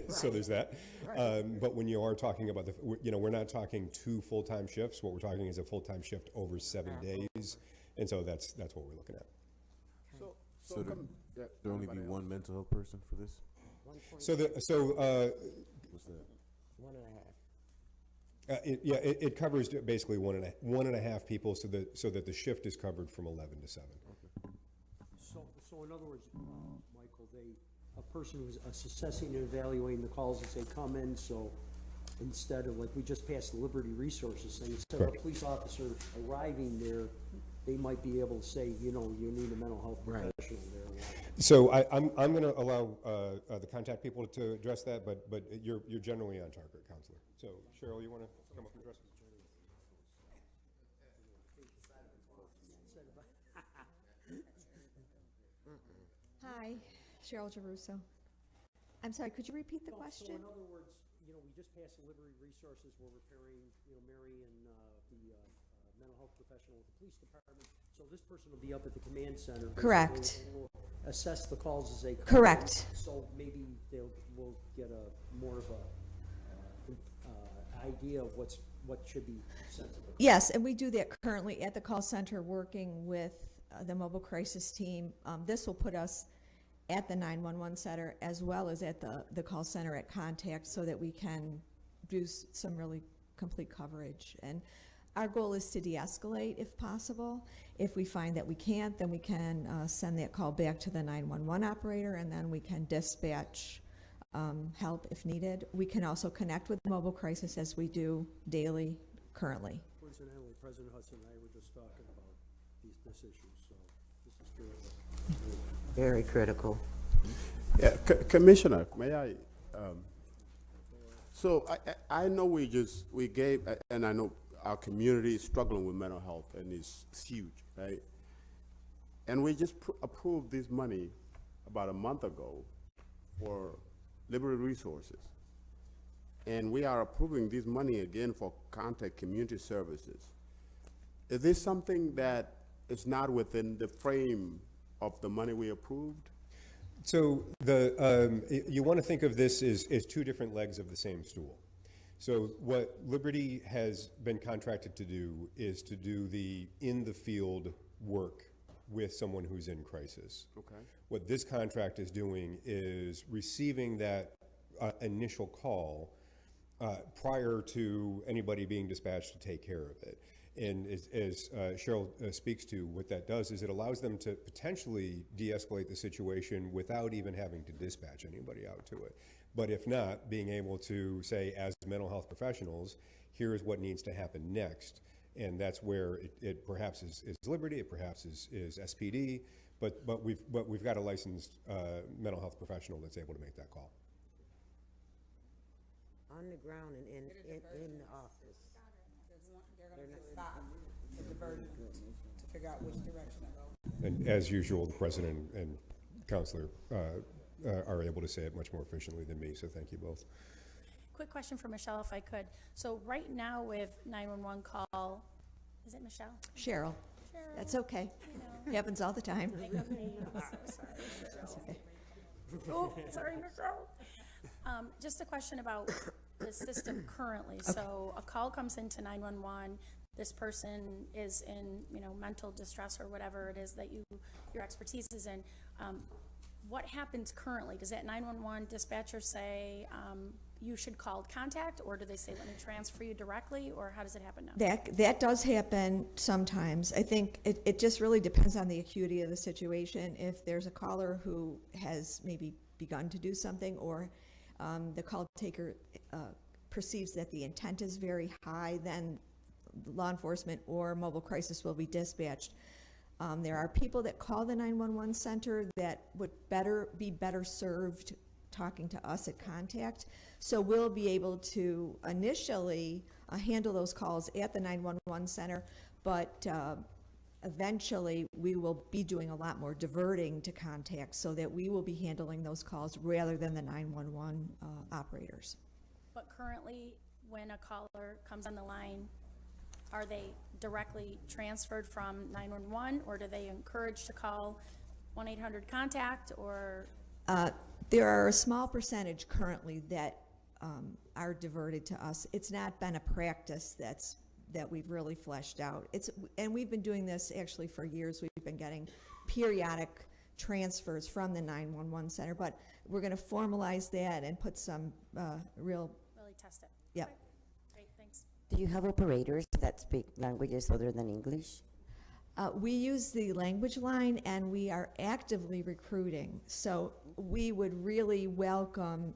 so there's that. Right. But when you are talking about we're not talking 2 full-time shifts. What we're talking is a full-time shift over 7 days, and so that's what we're looking at. So there only be one mental health person for this? So what's that? 1.5. It covers basically one and a half people, so that the shift is covered from 11 to 7. Okay. So in other words, Michael, a person who's assessing and evaluating the calls as they come in, so instead of, like we just passed the Liberty Resources thing, instead of a police officer arriving there, they might be able to say, you need a mental health professional there. So I'm going to allow the contact people to address that, but you're generally on target, Counselor. So Cheryl, you want to come up and address it? Hi, Cheryl Giarusso. I'm sorry, could you repeat the question? So in other words, we just passed the Liberty Resources. We're repairing, Mary and the mental health professional at the police department. So this person will be up at the command center. Correct. Will assess the calls as they come. Correct. In. So maybe we'll get a more of a idea of what should be sent to them. Yes, and we do that currently at the call center, working with the mobile crisis team. This will put us at the 911 center as well as at the call center at Contact, so that we can do some really complete coverage. And our goal is to de-escalate if possible. If we find that we can't, then we can send that call back to the 911 operator, and then we can dispatch help if needed. We can also connect with mobile crisis as we do daily currently. Coincidentally, President Hudson and I were just talking about this issue, so this is critical. Very critical. Yeah, Commissioner, may I? So I know we gave, and I know our community is struggling with mental health, and it's huge, right? And we just approved this money about a month ago for Liberty Resources. And we are approving this money again for Contact Community Services. Is this something that is not within the frame of the money we approved? So you want to think of this as two different legs of the same stool. So what Liberty has been contracted to do is to do the in-the-field work with someone who's in crisis. Okay. What this contract is doing is receiving that initial call prior to anybody being dispatched to take care of it. And as Cheryl speaks to, what that does is it allows them to potentially de-escalate the situation without even having to dispatch anybody out to it. But if not, being able to say, as mental health professionals, here's what needs to happen next. And that's where it perhaps is Liberty, it perhaps is SPD, but we've got a licensed mental health professional that's able to make that call. On the ground and in the office. They're gonna stop the diversion to figure out which direction to go. And as usual, the president and counselor are able to say it much more efficiently than me, so thank you both. Quick question for Michelle, if I could. So right now with 911 call, is it Michelle? Cheryl. Cheryl. That's okay. You know. Happens all the time. I'm so sorry, Cheryl. Okay. Oh, sorry, Michelle. Just a question about the system currently. So a call comes into 911. This person is in, mental distress or whatever it is that your expertise is in. What happens currently? Does that 911 dispatcher say you should call contact, or do they say let me transfer you directly, or how does it happen now? That does happen sometimes. I think it just really depends on the acuity of the situation. If there's a caller who has maybe begun to do something, or the call taker perceives that the intent is very high, then law enforcement or mobile crisis will be dispatched. There are people that call the 911 center that would be better served talking to us at contact. So we'll be able to initially handle those calls at the 911 center, but eventually we will be doing a lot more diverting to contact so that we will be handling those calls rather than the 911 operators. But currently, when a caller comes on the line, are they directly transferred from 911, or do they encourage to call 1-800-CONTACT, or? There are a small percentage currently that are diverted to us. It's not been a practice that we've really fleshed out. And we've been doing this actually for years. We've been getting periodic transfers from the 911 center, but we're going to formalize that and put some really test it. Yep. Okay. Great, thanks. Do you have operators that speak languages other than English? We use the language line, and we are actively recruiting. So we would really welcome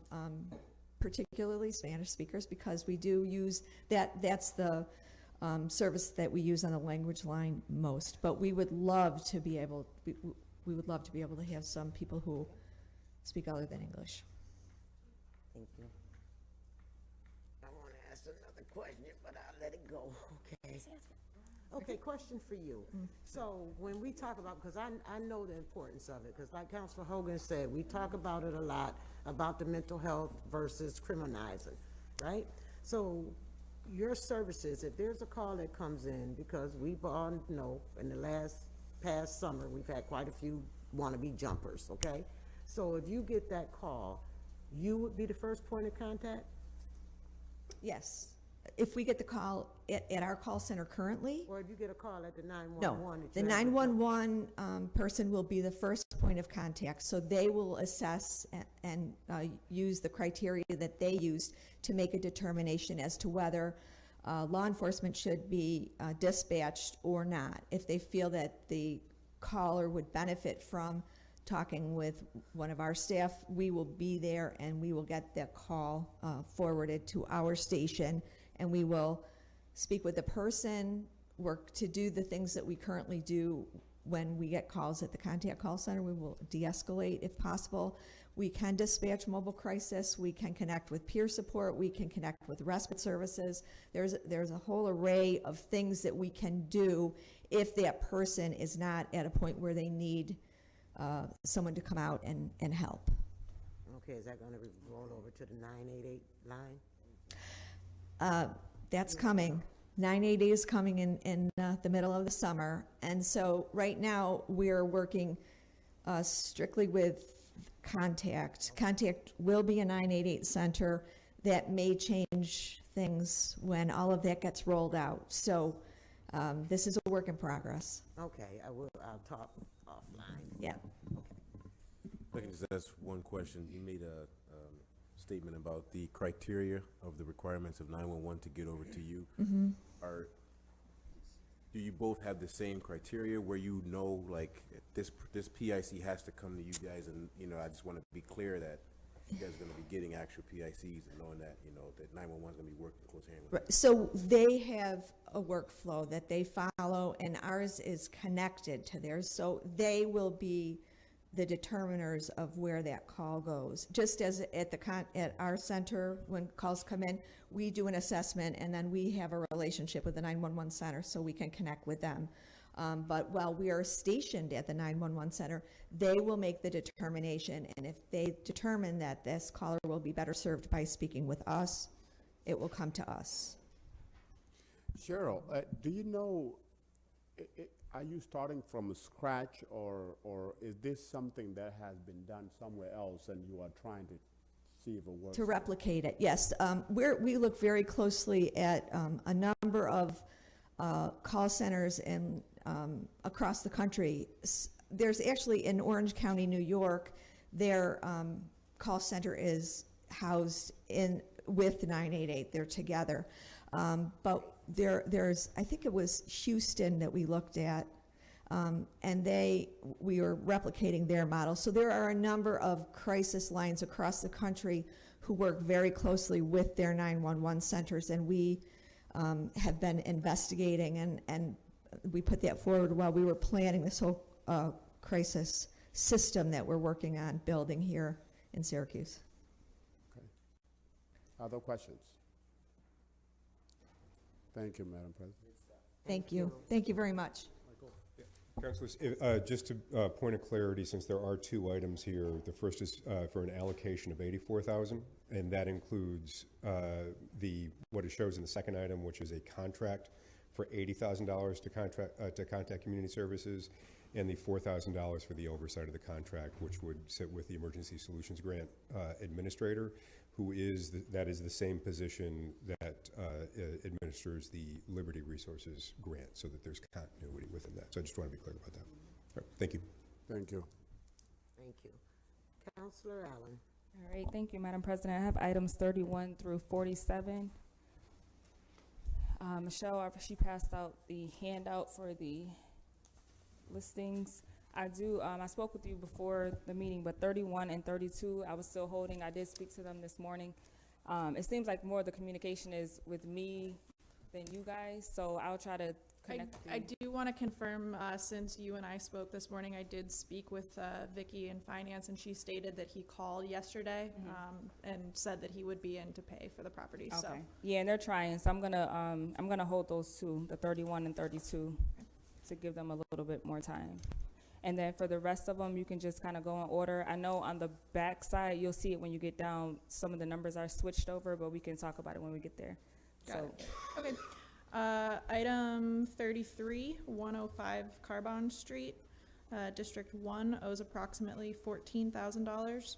particularly Spanish speakers, because we do use that. That's the service that we use on the language line most. But we would love to be able to have some people who speak other than English. Thank you. I want to ask another question, but I'll let it go, okay? Okay, question for you. So when we talk about, because I know the importance of it, because like Councilor Hogan said, we talk about it a lot, about the mental health versus criminalizing, right? So your services, if there's a call that comes in, because we've all know in the past summer, we've had quite a few wannabe jumpers, okay? So if you get that call, you would be the first point of contact? Yes. If we get the call at our call center currently. Or if you get a call at the 911? No, the 911 person will be the first point of contact. So they will assess and use the criteria that they use to make a determination as to whether law enforcement should be dispatched or not. If they feel that the caller would benefit from talking with one of our staff, we will be there and we will get that call forwarded to our station, and we will speak with the person, work to do the things that we currently do when we get calls at the contact call center. We will de-escalate if possible. We can dispatch mobile crisis. We can connect with peer support. We can connect with respite services. There's a whole array of things that we can do if that person is not at a point where they need someone to come out and help. Okay, is that going to roll over to the 988 line? That's coming. 988 is coming in the middle of the summer. And so right now we're working strictly with Contact. Contact will be a 988 center that may change things when all of that gets rolled out. So this is a work in progress. Okay, I'll talk offline. Yeah. If I can just ask one question. You made a statement about the criteria of the requirements of 911 to get over to you. Mhm. Do you both have the same criteria where you know, like, this PIC has to come to you guys, and, you know, I just want to be clear that you guys are going to be getting actual PICs and knowing that, you know, that 911 is going to be working close hand with Right. So they have a workflow that they follow, and ours is connected to theirs. So they will be the determiners of where that call goes. Just as at our center, when calls come in, we do an assessment, and then we have a relationship with the 911 center so we can connect with them. But while we are stationed at the 911 center, they will make the determination, and if they determine that this caller will be better served by speaking with us, it will come to us. Cheryl, do you know, are you starting from scratch, or is this something that has been done somewhere else and you are trying to see if it works? To replicate it, yes. We look very closely at a number of call centers in across the country. There's actually in Orange County, New York, their call center is housed in with 988. They're together. But there's, I think it was Houston that we looked at, and we were replicating their model. So there are a number of crisis lines across the country who work very closely with their 911 centers, and we have been investigating, and we put that forward while we were planning this whole crisis system that we're working on building here in Syracuse. Okay. Other questions? Thank you, Madam President. Thank you. Thank you very much. Councilors, just to point of clarity, since there are two items here, the first is for an allocation of $84,000, and that includes what it shows in the second item, which is a contract for $80,000 to Contact Community Services, and the $4,000 for the oversight of the contract, which would sit with the Emergency Solutions Grant Administrator, who is that is the same position that administers the Liberty Resources Grant, so that there's continuity within that. So I just want to be clear about that. All right, thank you. Thank you. Thank you. Councilor Allen. All right, thank you, Madam President. I have items 31 through 47. Michelle, she passed out the handout for the listings. I spoke with you before the meeting, but 31 and 32, I was still holding. I did speak to them this morning. It seems like more of the communication is with me than you guys, so I'll try to connect with you. I do want to confirm, since you and I spoke this morning, I did speak with Vicky in finance, and she stated that he called yesterday and said that he would be in to pay for the property. Okay. So Yeah, and they're trying, so I'm gonna hold those two, the 31 and 32, to give them a little bit more time. And then for the rest of them, you can just kind of go in order. I know on the back side, you'll see it when you get down. Some of the numbers are switched over, but we can talk about it when we get there. Got it. Okay. Item 33, 105 Carbon Street. District 1 owes approximately $14,000.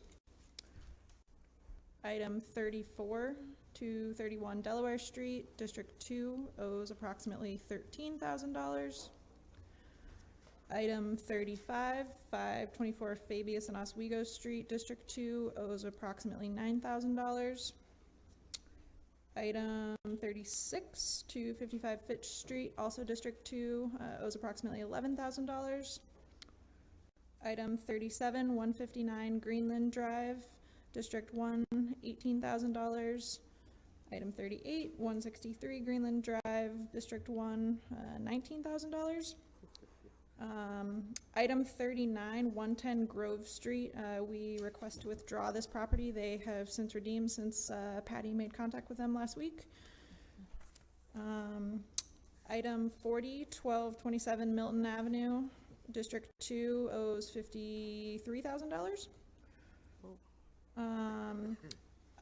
Item 34, 231 Delaware Street. District 2 owes approximately $13,000. Item 35, 524 Fabius and Oswego Street, District 2, owes approximately $9,000. Item 36, 255 Fitch Street, also District 2, owes approximately $11,000. Item 37, 159 Greenland Drive, District 1, $18,000. Item 38, 163 Greenland Drive, District 1, $19,000. Item 39, 110 Grove Street, we request to withdraw this property. They have since redeemed since Patty made contact with them last week. Item 40, 1227 Milton Avenue, District 2 owes $53,000.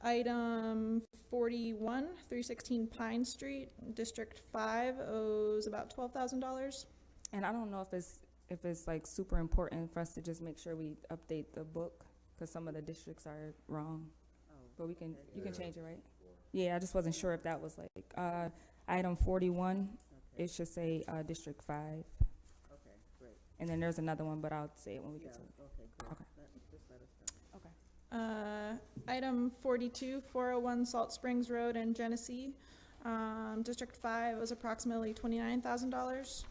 Item 41, 316 Pine Street, District 5 owes about $12,000. And I don't know if it's like super important for us to just make sure we update the book, because some of the districts are wrong. But we can, you can change it, right? Yeah, I just wasn't sure if that was like, item 41, it should say, District 5. Okay, great. And then there's another one, but I'll say it when we get to it. Okay, great. Okay. Just let us know. Okay. Item 42, 401 Salt Springs Road in Genesee. District 5 was approximately $29,000.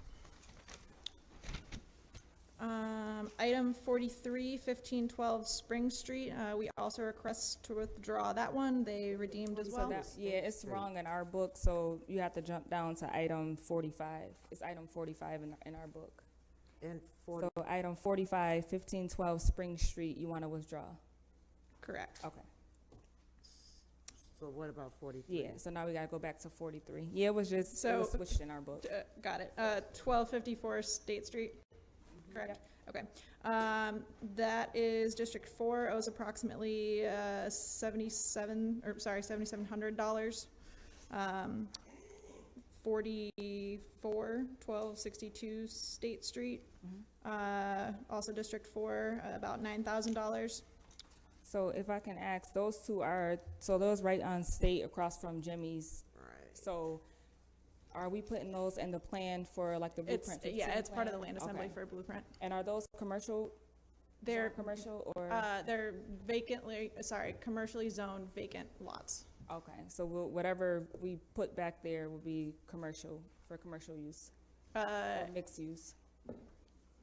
Item 43, 1512 Spring Street, we also request to withdraw that one. They redeemed as So well. that, yeah, it's wrong in our book, so you have to jump down to item 45. It's item 45 in our book. And 40, So item 45, 1512 Spring Street, you want to withdraw? Correct. Okay. so what about 43? Yeah, so now we gotta go back to 43. Yeah, it was just, it So- was switched in our book. Got it. 1254 State Street, correct? Okay. That is District 4, owes approximately $7,700. 44, 1262 State Street. Also District 4, about $9,000. So if I can ask, those two are, so those right on State across from Jimmy's. Right. So are we putting those in the plan for like the It's, blueprint? yeah, 15 it's part of the plan? land assembly Okay. for Blueprint. And are those commercial? They're, commercial or? they're commercially zoned vacant lots. Okay, so whatever we put back there will be commercial, for commercial use, or mixed use?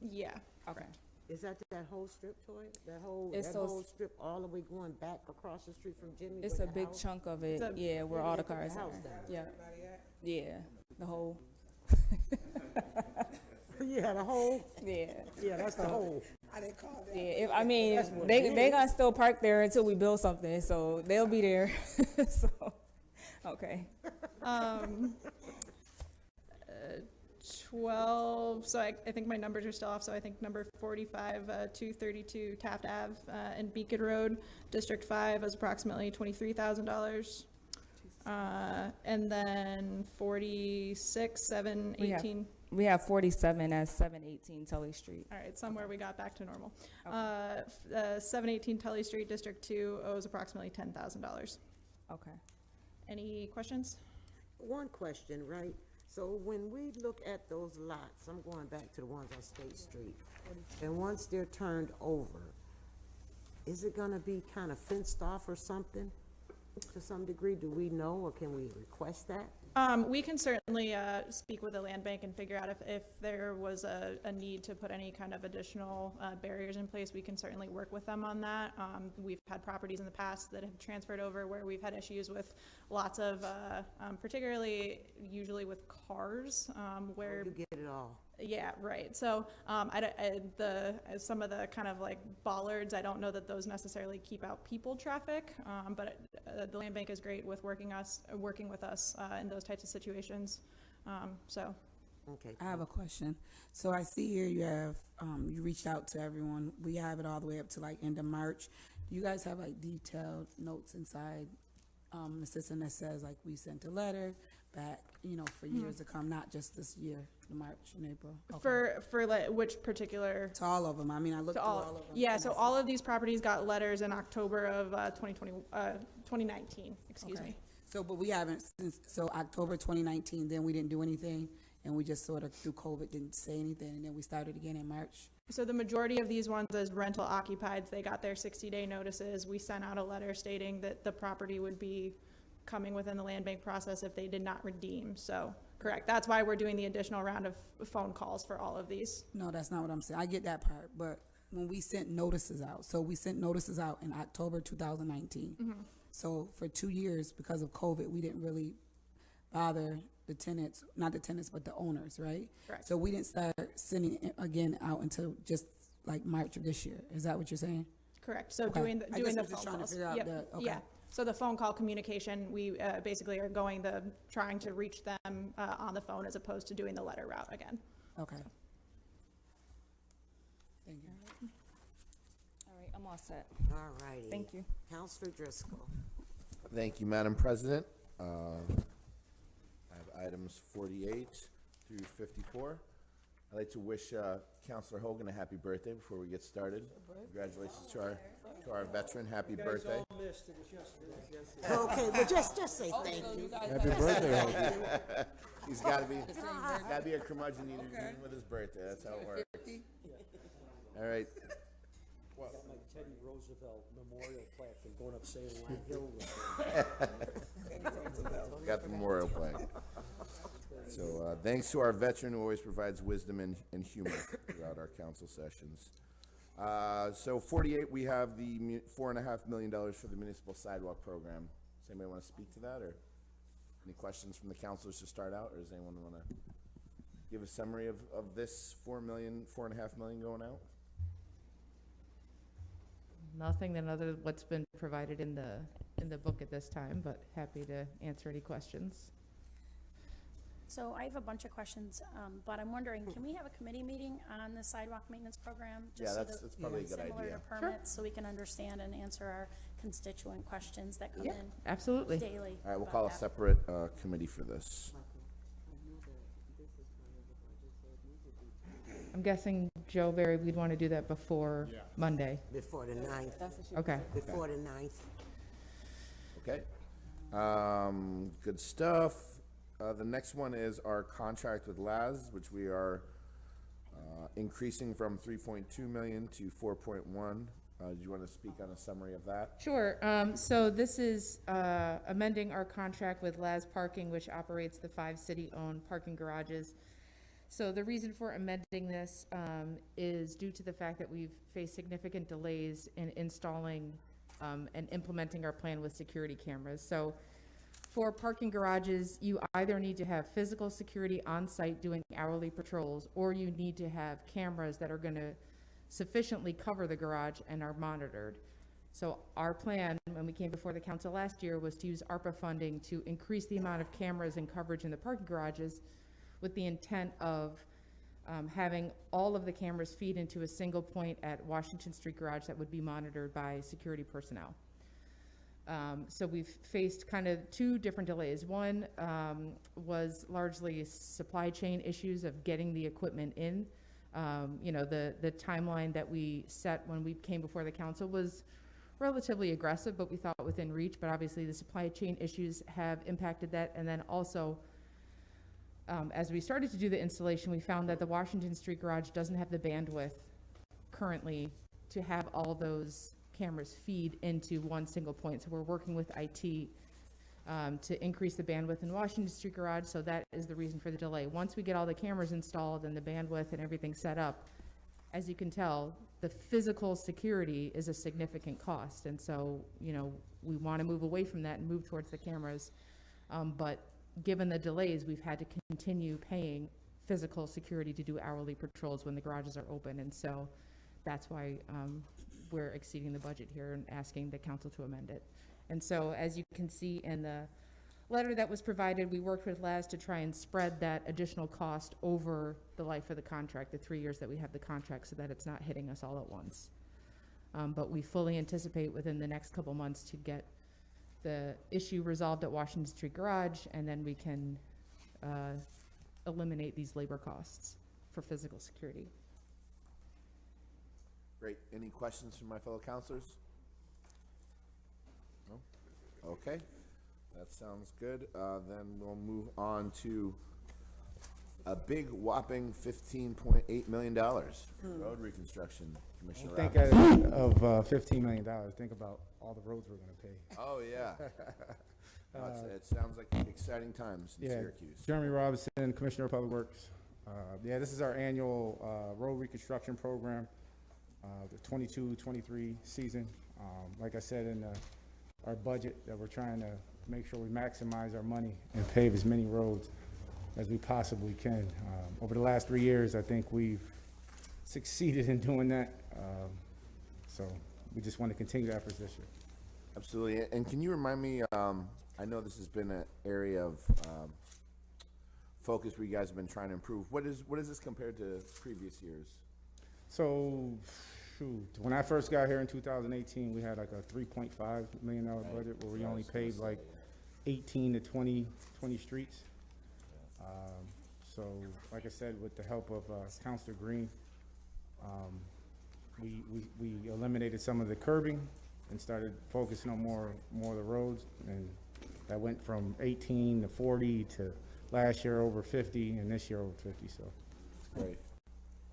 Yeah. Okay. Is that whole strip, Toy? It's That those- whole strip all the way going back across the street from Jimmy? It's with a the big house? chunk of it, It's a- yeah, where Yeah, all they the took the cars are. house down. Yeah, yeah, the whole, Yeah, the whole, yeah. yeah, that's the whole. Yeah, if, I mean, they gonna still park there until we build something, so they'll be there, so, okay. 12, so I think my numbers are still off, so I think number 45, 232 Taft Ave and Beacon Road, District 5 is approximately $23,000. And then 46, 718. We have 47 as 718 Tully Street. All right, somewhere we got back to normal. 718 Tully Street, District 2 owes approximately $10,000. Okay. Any questions? One question, right? So when we look at those lots, I'm going back to the ones on State Street, and once they're turned over, is it gonna be kind of fenced off or something to some degree? Do we know, or can we request that? We can certainly speak with the land bank and figure out if there was a need to put any kind of additional barriers in place. We can certainly work with them on that. We've had properties in the past that have transferred over where we've had issues with lots of, particularly usually with cars, where You get it all. yeah, right. So, some of the kind of like bollards, I don't know that those necessarily keep out people traffic, but the land bank is great with working with us in those types of situations. So, Okay. I have a question. So I see here you have, you reached out to everyone. We have it all the way up to like end of March. Do you guys have like detailed notes inside, the system that says like we sent a letter back, for years to come, not just this year, March and April? Okay. for like, which particular? To all of them. I mean, I looked To through all of them. yeah, so all of these properties got letters in October of 2019, excuse Okay. me. So, but we haven't since, so October 2019, then we didn't do anything, and we just sort of through COVID didn't say anything, and then we started again in March. So the majority of these ones as rental occupieds, they got their 60-day notices. We sent out a letter stating that the property would be coming within the land bank process if they did not redeem. So, correct. That's why we're doing the additional round of phone calls for all of these. No, that's not what I'm saying. I get that part, but when we sent notices out, so we sent notices out in October 2019. So for 2 years, because of COVID, we didn't really bother the tenants, not the tenants, but the owners, right? Correct. So we didn't start sending it again out until just like March of this year. Is that what you're saying? Correct. So Okay. doing I the guess I phone was just trying to calls. figure out Yep. the- okay. Yeah. So the phone call communication, we basically are trying to reach them on the phone as opposed to doing the letter route again. Okay. Thank you. All right, I'm all set. All righty. Thank you. Counselor Driscoll. Thank you, Madam President. I have items 48 through 54. I'd like to wish Councilor Hogan a happy birthday before we get started. Congratulations to our veteran. Happy birthday. Okay, well, just say thank you. Happy birthday, Hogan. He's got to be a curmudgeon even with his birthday. That's how it works. All right. Got my Teddy Roosevelt memorial plaque from going up Saline Hill with Got the memorial plaque. So thanks to our veteran who always provides wisdom and humor throughout our council sessions. So 48, we have the $4.5 million for the municipal sidewalk program. Does anybody want to speak to that, or any questions from the councilors to start out, or does anyone want to give a summary of this $4.5 million going out? Nothing than other what's been provided in the book at this time, but happy to answer any questions. So I have a bunch of questions, but I'm wondering, can we have a committee meeting on the sidewalk maintenance program? Yeah, that's probably a good Similar idea. to permits, so we can understand and answer our constituent questions that come in Absolutely. daily. All right, we'll about call a that. separate committee for this. I'm guessing, Joe Barry, we'd want to do that before Monday. Before the 9th. Okay. Before the 9th. Okay. Good stuff. The next one is our contract with LAS, which we are increasing from 3.2 million to 4.1. Do you want to speak on a summary of that? Sure. So this is amending our contract with LAS Parking, which operates the 5 city-owned parking garages. So the reason for amending this is due to the fact that we've faced significant delays in installing and implementing our plan with security cameras. So for parking garages, you either need to have physical security on site doing hourly patrols, or you need to have cameras that are going to sufficiently cover the garage and are monitored. So our plan, when we came before the council last year, was to use ARPA funding to increase the amount of cameras and coverage in the parking garages, with the intent of having all of the cameras feed into a single point at Washington Street Garage that would be monitored by security personnel. So we've faced kind of 2 different delays. One was largely supply chain issues of getting the equipment in. You know, the timeline that we set when we came before the council was relatively aggressive, but we thought within reach. But obviously the supply chain issues have impacted that. And then also, as we started to do the installation, we found that the Washington Street Garage doesn't have the bandwidth currently to have all those cameras feed into one single point. So we're working with IT to increase the bandwidth in Washington Street Garage. So that is the reason for the delay. Once we get all the cameras installed and the bandwidth and everything set up, as you can tell, the physical security is a significant cost. And so, you know, we want to move away from that and move towards the cameras. But given the delays, we've had to continue paying physical security to do hourly patrols when the garages are open. And so that's why we're exceeding the budget here and asking the council to amend it. And so as you can see in the letter that was provided, we worked with LAS to try and spread that additional cost over the life of the contract, the 3 years that we have the contract, so that it's not hitting us all at once. But we fully anticipate within the next couple months to get the issue resolved at Washington Street Garage, and then we can eliminate these labor costs for physical security. Great. Any questions from my fellow councilors? No? Okay. That sounds good. Then we'll move on to a big whopping $15.8 million for road reconstruction. Commissioner Think Robbins. of $15 million. Think about all the roads we're going to pay. Oh, yeah. It sounds like exciting times in Syracuse. Jeremy Robinson, Commissioner of Public Works. This is our annual road reconstruction program, the 22-23 season. Like I said in our budget, that we're trying to make sure we maximize our money and pave as many roads as we possibly can. Over the last 3 years, I think we've succeeded in doing that. So we just want to continue the efforts this year. Absolutely. And can you remind me, I know this has been an area of focus where you guys have been trying to improve. What is this compared to previous years? So, shoot, when I first got here in 2018, we had like a $3.5 million budget where we only paved like 18 to 20 streets. So, like I said, with the help of Counselor Green, we eliminated some of the curbing and started focusing on more of the roads, and that went from 18 to 40 to last year over 50, and this year over 50. So It's great.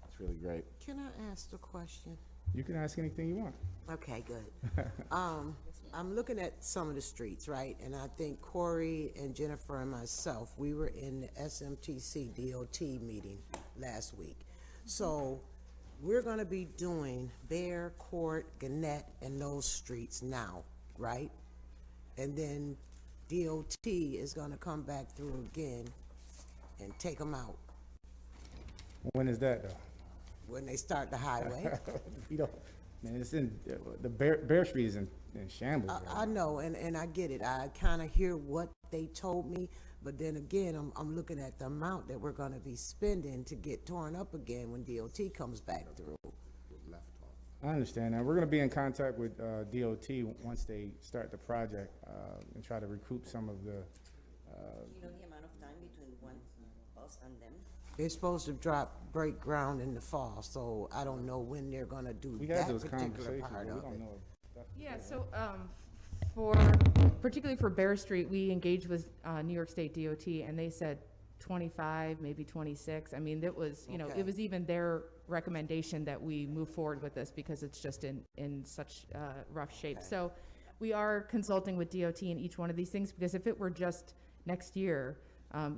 It's really great. Can I ask a question? you can ask anything you want. Okay, good. I'm looking at some of the streets, right? And I think Corey and Jennifer and myself, we were in the SMTC DOT meeting last week. So we're gonna be doing Bear, Court, Gannett, and those streets now, right? And then DOT is gonna come back through again and take them out When is that though? when they start the highway. You know, man, it's in the Bear Street is in shambles. right I know, and I get it. I kind of hear what they told me, but then again, I'm looking at the amount that we're gonna be spending to get torn up again when DOT comes back through. I understand that. We're going to be in contact with DOT once they start the project and try to recoup some of the. You know the amount of time between us and them? They're supposed to break ground in the fall, so I don't know when they're gonna do We had that those particular conversations, part but we of don't it. know. Yeah, so, particularly for Bear Street, we engaged with, New York State DOT, and they said 25, maybe 26. I mean, it was, you know, Okay. it was even their recommendation that we move forward with this because it's just in such, rough shape. Okay. So we are consulting with DOT in each one of these things, because if it were just next year,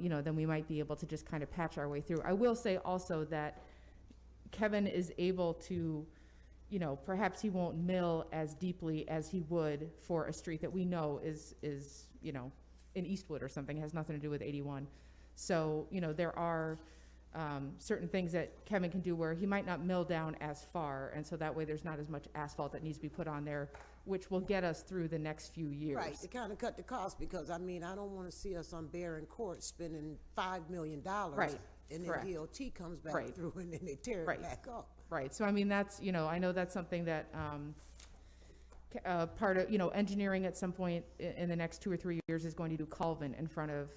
you know, then we might be able to just kind of patch our way through. I will say also that Kevin is able to, you know, perhaps he won't mill as deeply as he would for a street that we know is, you know, in Eastwood or something, has nothing to do with 81. So, you know, there are certain things that Kevin can do where he might not mill down as far, and so that way there's not as much asphalt that needs to be put on there, which will get us through the next few years. Right, to kind of cut the cost, because I mean, I don't wanna see us on Bear and Court spending $5 million. Right, And then correct. DOT comes back Right. through and then they tear it Right. back up. Right, so I mean, that's, you know, I know that's something that, part of, you know, engineering at some point in the next 2 or 3 years is going to do Colvin in front of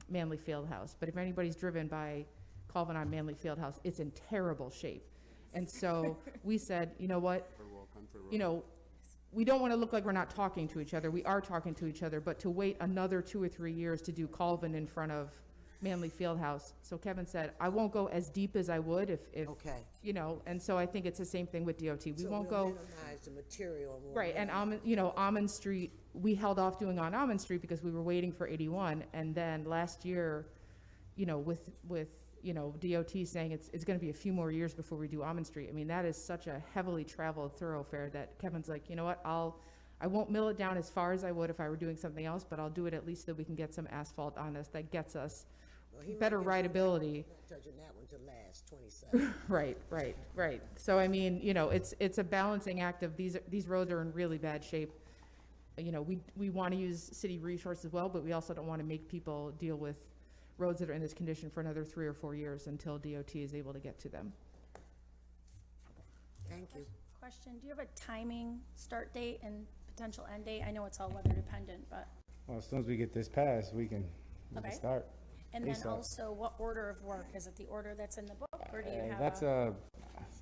Manley Fieldhouse. But if anybody's driven by Colvin on Manley Fieldhouse, it's in terrible shape. And so we said, you know what, you know, we don't want to look like we're not talking to each other. We are talking to each other, but to wait another 2 or 3 years to do Colvin in front of Manley Fieldhouse. So Kevin said, I won't go as deep as I would if Okay. you know, and so I think it's the same thing with DOT. We So won't we'll go, minimize the material and we'll right, and minimize- you know, Almond Street, we held off doing on Almond Street because we were waiting for 81, and then last year, you know, with, you know, DOT saying it's gonna be a few more years before we do Almond Street. I mean, that is such a heavily traveled thoroughfare that Kevin's like, you know what, I won't mill it down as far as I would if I were doing something else, but I'll do it at least so we can get some asphalt on us that gets us Well, he might better get rideability. Not touching that one to last 27. Right. So I mean, you know, it's a balancing act of these roads are in really bad shape. You know, we want to use city resources as well, but we also don't want to make people deal with roads that are in this condition for another 3 or 4 years until DOT is able to get to them. Thank you. Question, do you have a timing, start date and potential end date? I know it's all weather dependent, but, Well, as soon as we get this passed, we can Okay. start. and then ASAP. also what order of work? Is it the order that's in the book, or do you have That's a?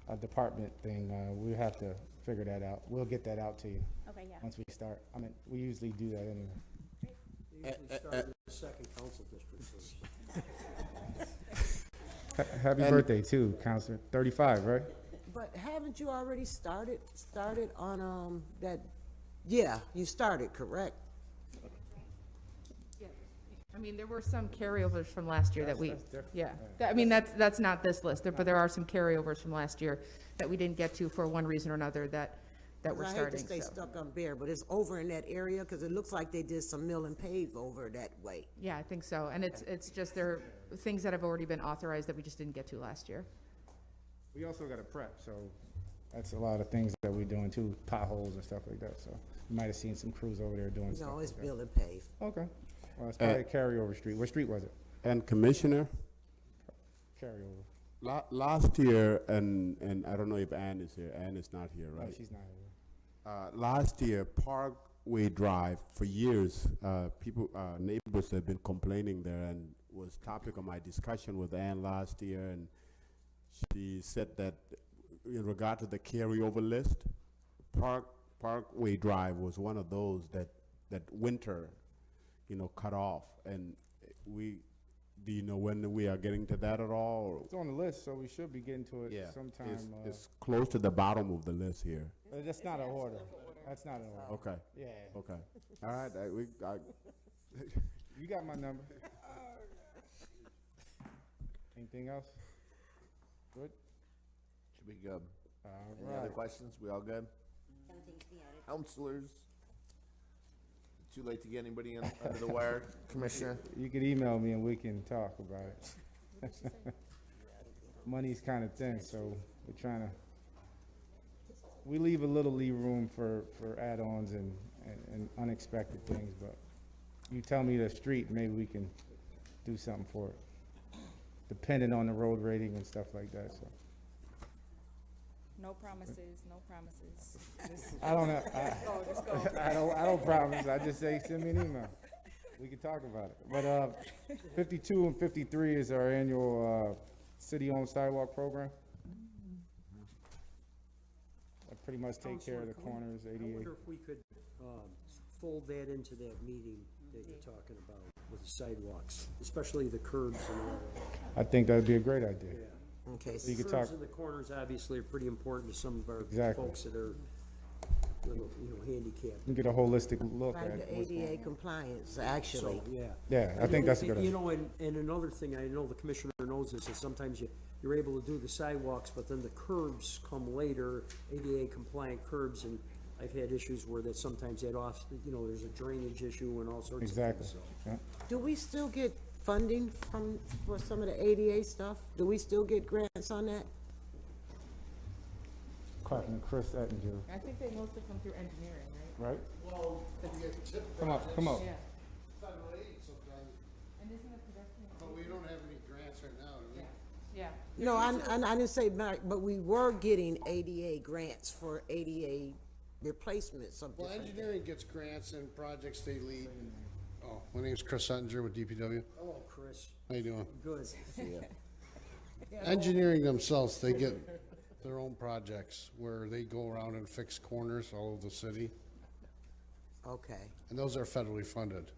a department thing. We have to figure that out. We'll get that out to you Okay, yeah. once we start. I mean, we usually do that anyway. They usually start in the second council district first. Happy birthday too, Counselor. 35, right? But haven't you already started on, that, yeah, you started, correct? I mean, there were some carryovers from last year that we, That's different. yeah. I mean, that's not this list, but there are some carryovers from last year that we didn't get to for one reason or another that we're 'Cause starting, I hate to stay so. stuck on Bear, but it's over in that area, because it looks like they did some mill and pave over that way. Yeah, I think so, and it's just there are things that have already been authorized that we just didn't get to last year. We also got a prep, so that's a lot of things that we're doing too, potholes and stuff like that. So you might have seen some crews over there doing stuff. No, it's like that. mill and pave. Okay. Well, it's probably a carryover street. What street was it? And Commissioner, Carryover. last year, and I don't know if Ann is here. Ann is not here, No, right? she's not here. Last year, Parkway Drive, for years, neighbors have been complaining there, and was topic of my discussion with Ann last year, and she said that in regard to the carryover list, Parkway Drive was one of those that winter, cut off, and do you know when we are getting to that at all? Or? It's on the list, so we should be getting to it Yeah, sometime. it's close to the bottom of the list here. That's not an order. That's not an order. Okay. Yeah. Okay. All right. You got my number. Anything else? Good? Should be good. All Any other right. questions? We all good? Counselors? Too late to get anybody under the wire, Commissioner? You could email me and we can talk about it. Money's kind of thin, so we're trying to, we leave a little lee room for add-ons and unexpected things, but you tell me the street, maybe we can do something for it, depending on the road rating and stuff like that, so. No promises, no promises. I don't know. Just go. I don't promise. I just say send me an email. We can talk about it. But 52 and 53 is our annual city-owned sidewalk program. I pretty much take care of the corners, I 88. wonder if we could fold that into that meeting that you're talking about with the sidewalks, especially the curbs and all that. I think that'd be a great idea. Yeah. Okay, So you The could curbs talk. in the corners obviously are pretty important to some of our Exactly. folks that are, handicapped. You can get a holistic look at Like it. the ADA compliance, actually. So, yeah. Yeah, I think that's a good idea. And another thing, I know the commissioner knows this, is sometimes you're able to do the sidewalks, but then the curbs come later, ADA compliant curbs, and I've had issues where that sometimes there's a drainage issue and all sorts of Exactly. things, so. Yeah. Do we still get funding for some of the ADA stuff? Do we still get grants on that? Clapping Chris Ettinger, I think they mostly come through engineering, right? right? Well, you get tip Come up, come up. Yeah. federal aid sometimes, And isn't it pedestrian? but we don't have any grants right now, do we? Yeah. No, I didn't say, but we were getting ADA grants for ADA replacements of Well, different. engineering gets grants and projects they lead. Oh, my name's Chris Ettinger with DPW. Hello, Chris. How you doing? Good. Engineering themselves, they get their own projects where they go around and fix corners all over the city, Okay, and those are federally funded.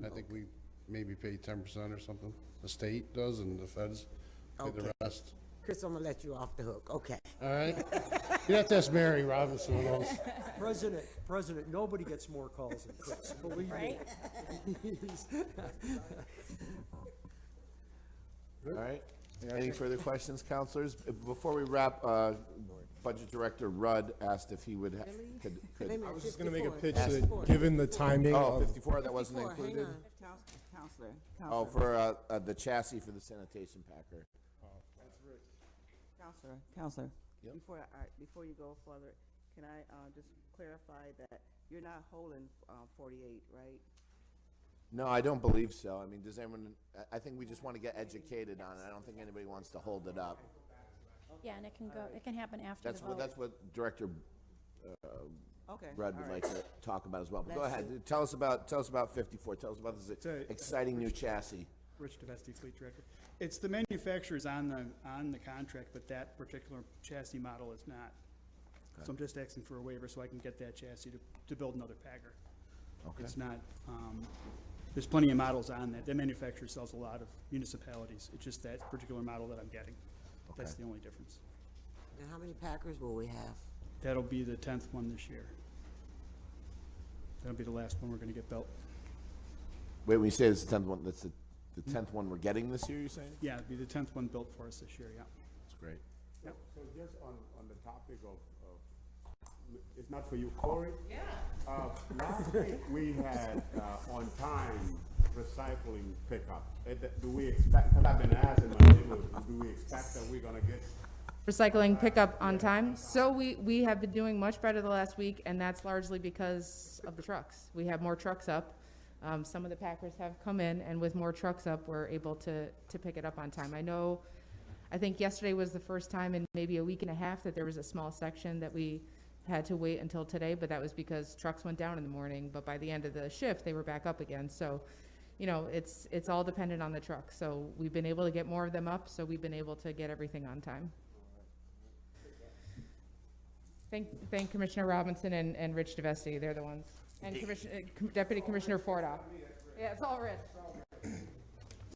I think we maybe pay 10% or something. The state does, and the feds pay the Okay. rest. Chris, I'm gonna let you off the hook, okay. All right? You have to ask Mary Robinson who knows. President, nobody gets more calls than Chris, believe me. Right? All right. Any further questions, counselors? Before we wrap, Budget Director Rudd asked if he would, could. Wait a minute, I was just gonna make a 54, pitch Ask- that, 54. given the timing Oh, of 54, that wasn't 54, hang included? on. Counselor, Oh, for the chassis for the sanitation packer. Counselor. Yep. Before you go further, can I just clarify that you're not holding 48, right? No, I don't believe so. I mean, does anyone, I think we just want to get educated on it. I don't think anybody wants to hold it up. Yeah, and it can happen after the vote. That's what Director Okay. Rudd would all like right. to talk about as well. But go That's ahead, tell us about 54. Tell us about this exciting new chassis. Rich DeVesti, Fleet Director. It's the manufacturer's on the contract, but that particular chassis model is not. So I'm just asking for a waiver so I can get that chassis to build another packer. Okay. It's not, there's plenty of models on that. That manufacturer sells a lot of municipalities. It's just that particular model that I'm getting. That's the only difference. And how many Packers will we have? That'll be the 10th one this year. That'll be the last one we're gonna get built. Wait, when you say it's the 10th one, that's the 10th one we're getting this year, you're saying? Yeah, it'll be the 10th one built for us this year, yeah. That's great. Yep. So just on the topic of, it's not for you, Corey? Yeah. Last week, we had on-time recycling pickup. Do we expect, because I've been asking my neighbors, do we expect that we're gonna get? Recycling pickup on time. So we have been doing much better the last week, and that's largely because of the trucks. We have more trucks up. Some of the packers have come in, and with more trucks up, we're able to pick it up on time. I think yesterday was the first time in maybe a week and a half that there was a small section that we had to wait until today, but that was because trucks went down in the morning, but by the end of the shift, they were back up again. So, you know, it's all dependent on the truck. So we've been able to get more of them up, so we've been able to get everything on time. Thank Commissioner Robinson and Rich DeVesti, they're the ones. And Deputy Commissioner Fordoff. Yeah, it's all Rich.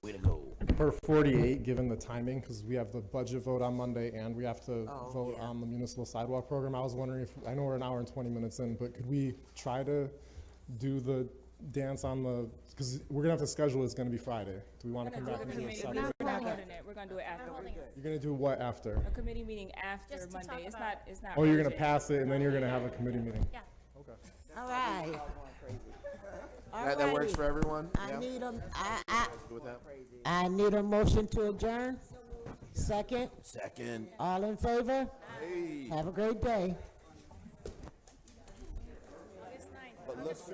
Way to go. For 48, given the timing, because we have the budget vote on Monday and we have to vote on the municipal sidewalk program, I was wondering if, I know we're an hour and 20 minutes in, but could we try to do the dance on the, because we're gonna have to schedule, it's gonna be Friday. Do we want to come back and do it separate? We're not holding it, we're gonna do it after. You're gonna do what after? A committee meeting after Monday, it's not. Oh, you're gonna urgent. pass it and then you're gonna have a committee meeting? Yeah. Okay. All right. That works for everyone? I Yeah? need a, Good with that? I need a motion to adjourn. Second? Second. All in favor? Hey. Have a great day. But let's.